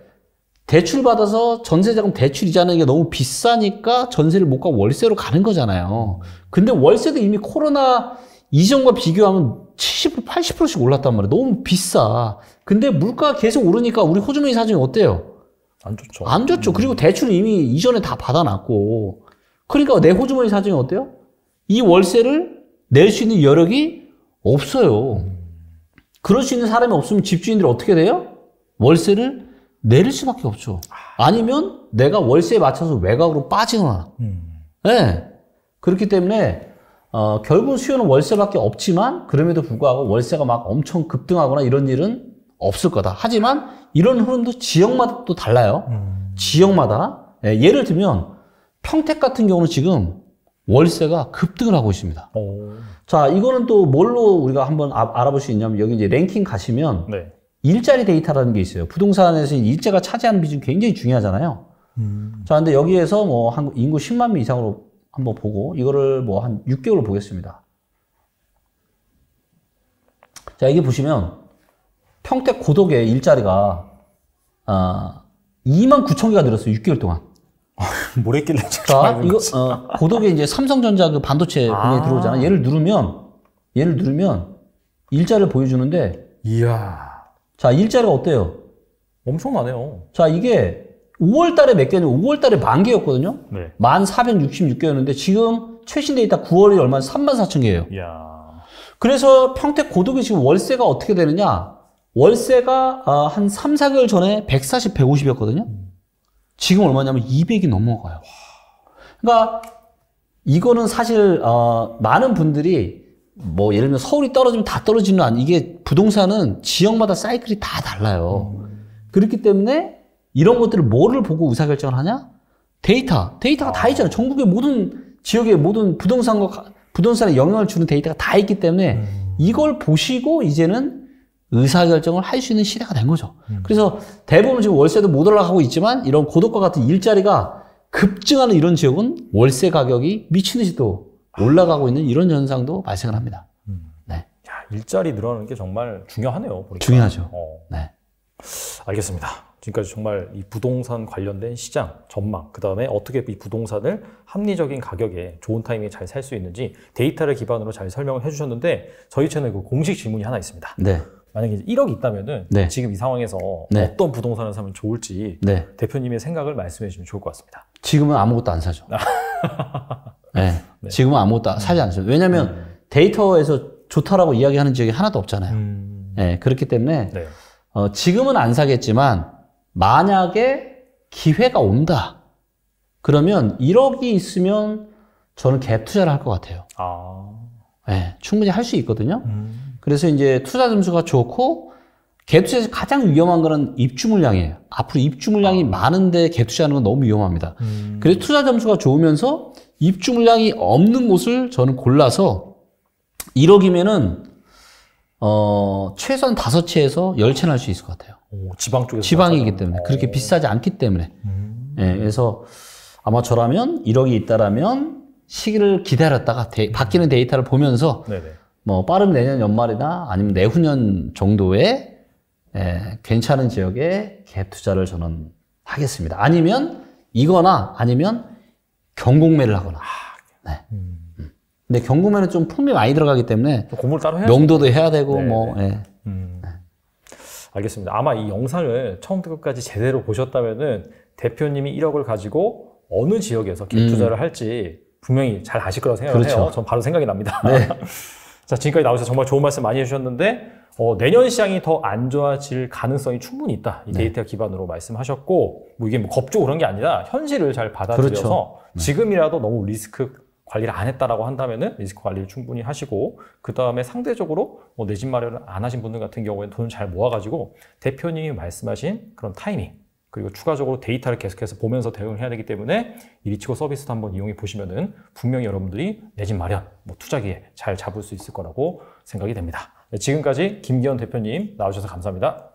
대출 받아서 전세자금 대출 이자는 게 너무 비싸니까 전세를 못 가고 월세로 가는 거잖아요. 근데 월세도 이미 코로나 이전과 비교하면 70%, 80%씩 올랐단 말이에요. 너무 비싸. 근데 물가가 계속 오르니까 우리 호주머니 사정이 어때요? 안 좋죠. 안 좋죠. 그리고 대출을 이미 이전에 다 받아놨고. 그러니까 내 호주머니 사정이 어때요? 이 월세를 낼 수 있는 여력이 없어요. 그럴 수 있는 사람이 없으면 집주인들이 어떻게 돼요? 월세를 내릴 수밖에 없죠. 아니면 내가 월세에 맞춰서 외곽으로 빠지거나. 네. 그렇기 때문에 결국 수요는 월세밖에 없지만 그럼에도 불구하고 월세가 막 엄청 급등하거나 이런 일은 없을 거다. 하지만 이런 흐름도 지역마다 또 달라요. 지역마다. 예를 들면 평택 같은 경우는 지금 월세가 급등을 하고 있습니다. 자, 이거는 또 뭘로 우리가 한번 알아볼 수 있냐면 여기 이제 랭킹 가시면 네. 일자리 데이터라는 게 있어요. 부동산에서 일자가 차지하는 비중이 굉장히 중요하잖아요. 자, 근데 여기에서 뭐 한 인구 10만 명 이상으로 한번 보고 이거를 뭐 한 6개월 보겠습니다. 자, 이게 보시면 평택 고덕의 일자리가 2만 9천 개가 늘었어요. 6개월 동안. 뭘 했길래 자, 이거 고덕에 이제 삼성전자 그 반도체 분야에 들어오잖아요. 얘를 누르면 일자리를 보여주는데 이야. 자, 일자리가 어때요? 엄청나네요. 자, 이게 5월 달에 몇 개냐면 5월 달에 10,000개였거든요. 네. 1466개였는데 지금 최신 데이터 9월이 얼마 34,000개예요. 이야. 그래서 평택 고덕이 지금 월세가 어떻게 되느냐? 월세가 한 3, 4개월 전에 140, 150이었거든요. 지금 얼마냐면 200이 넘어가요. 그러니까 이거는 사실 많은 분들이 뭐 예를 들면 서울이 떨어지면 다 떨어지는 안 이게 부동산은 지역마다 사이클이 다 달라요. 그렇기 때문에 이런 것들을 뭐를 보고 의사결정을 하냐? 데이터가 다 있잖아요. 전국의 모든 지역의 모든 부동산에 영향을 주는 데이터가 다 있기 때문에 이걸 보시고 이제는 의사결정을 할 수 있는 시대가 된 거죠. 그래서 대부분 지금 월세도 못 올라가고 있지만 이런 고덕과 같은 일자리가 급증하는 이런 지역은 월세 가격이 미친 듯이 또 올라가고 있는 이런 현상도 발생을 합니다. 네. 야, 일자리 늘어나는 게 정말 중요하네요. 보니까. 중요하죠. 네. 알겠습니다. 지금까지 정말 이 부동산 관련된 시장 전망, 그 다음에 어떻게 이 부동산을 합리적인 가격에 좋은 타이밍에 잘 살 수 있는지 데이터를 기반으로 잘 설명을 해주셨는데 저희 채널 그 공식 질문이 하나 있습니다. 네. 만약에 1억 있다면은 네. 지금 이 상황에서 네. 어떤 부동산을 사면 좋을지 네. 대표님의 생각을 말씀해 주시면 좋을 것 같습니다. 지금은 아무것도 안 사죠. 네. 네. 지금은 아무것도 사지 않죠. 왜냐하면 데이터에서 좋다라고 이야기하는 지역이 하나도 없잖아요. 네. 그렇기 때문에 네. 지금은 안 사겠지만 만약에 기회가 온다. 그러면 1억이 있으면 저는 갭 투자를 할 것 같아요. 네. 충분히 할 수 있거든요. 그래서 이제 투자 점수가 좋고 갭 투자에서 가장 위험한 거는 입주 물량이에요. 앞으로 입주 물량이 많은데 갭 투자하는 건 너무 위험합니다. 그래서 투자 점수가 좋으면서 입주 물량이 없는 곳을 저는 골라서 1억이면은 최소한 5채에서 10채는 할 수 있을 것 같아요. 지방 쪽에서 지방이기 때문에 그렇게 비싸지 않기 때문에. 네, 그래서 아마 저라면 1억이 있다라면 시기를 기다렸다가 바뀌는 데이터를 보면서 네네. 뭐 빠른 내년 연말이나 아니면 내후년 정도에 괜찮은 지역에 갭 투자를 저는 하겠습니다. 아니면 이거나 아니면 경공매를 하거나. 네. 근데 경공매는 좀 품이 많이 들어가기 때문에 공부를 따로 해야죠. 명도도 해야 되고 네. 뭐. 네. 알겠습니다. 아마 이 영상을 처음부터 끝까지 제대로 보셨다면은 대표님이 1억을 가지고 어느 지역에서 갭 투자를 할지 분명히 잘 아실 거라고 생각을 그렇죠. 해요. 전 바로 생각이 납니다. 네. 자, 지금까지 나오셔서 정말 좋은 말씀 많이 해주셨는데 내년 시장이 더 안 좋아질 가능성이 충분히 있다. 이 데이터 기반으로 말씀하셨고 뭐 이게 뭐 겁주고 그런 게 아니라 현실을 잘 받아들여서 그렇죠. 지금이라도 너무 리스크 관리를 안 했다라고 한다면은 리스크 관리를 충분히 하시고 그 다음에 상대적으로 내 집 마련을 안 하신 분들 같은 경우에는 돈을 잘 모아가지고 대표님이 말씀하신 그런 타이밍 그리고 추가적으로 데이터를 계속해서 보면서 대응을 해야 되기 때문에 이 리치고 서비스도 한번 이용해 보시면은 분명히 여러분들이 내 집 마련, 뭐 투자기에 잘 잡을 수 있을 거라고 생각이 됩니다. 네, 지금까지 김기현 대표님 나와주셔서 감사합니다.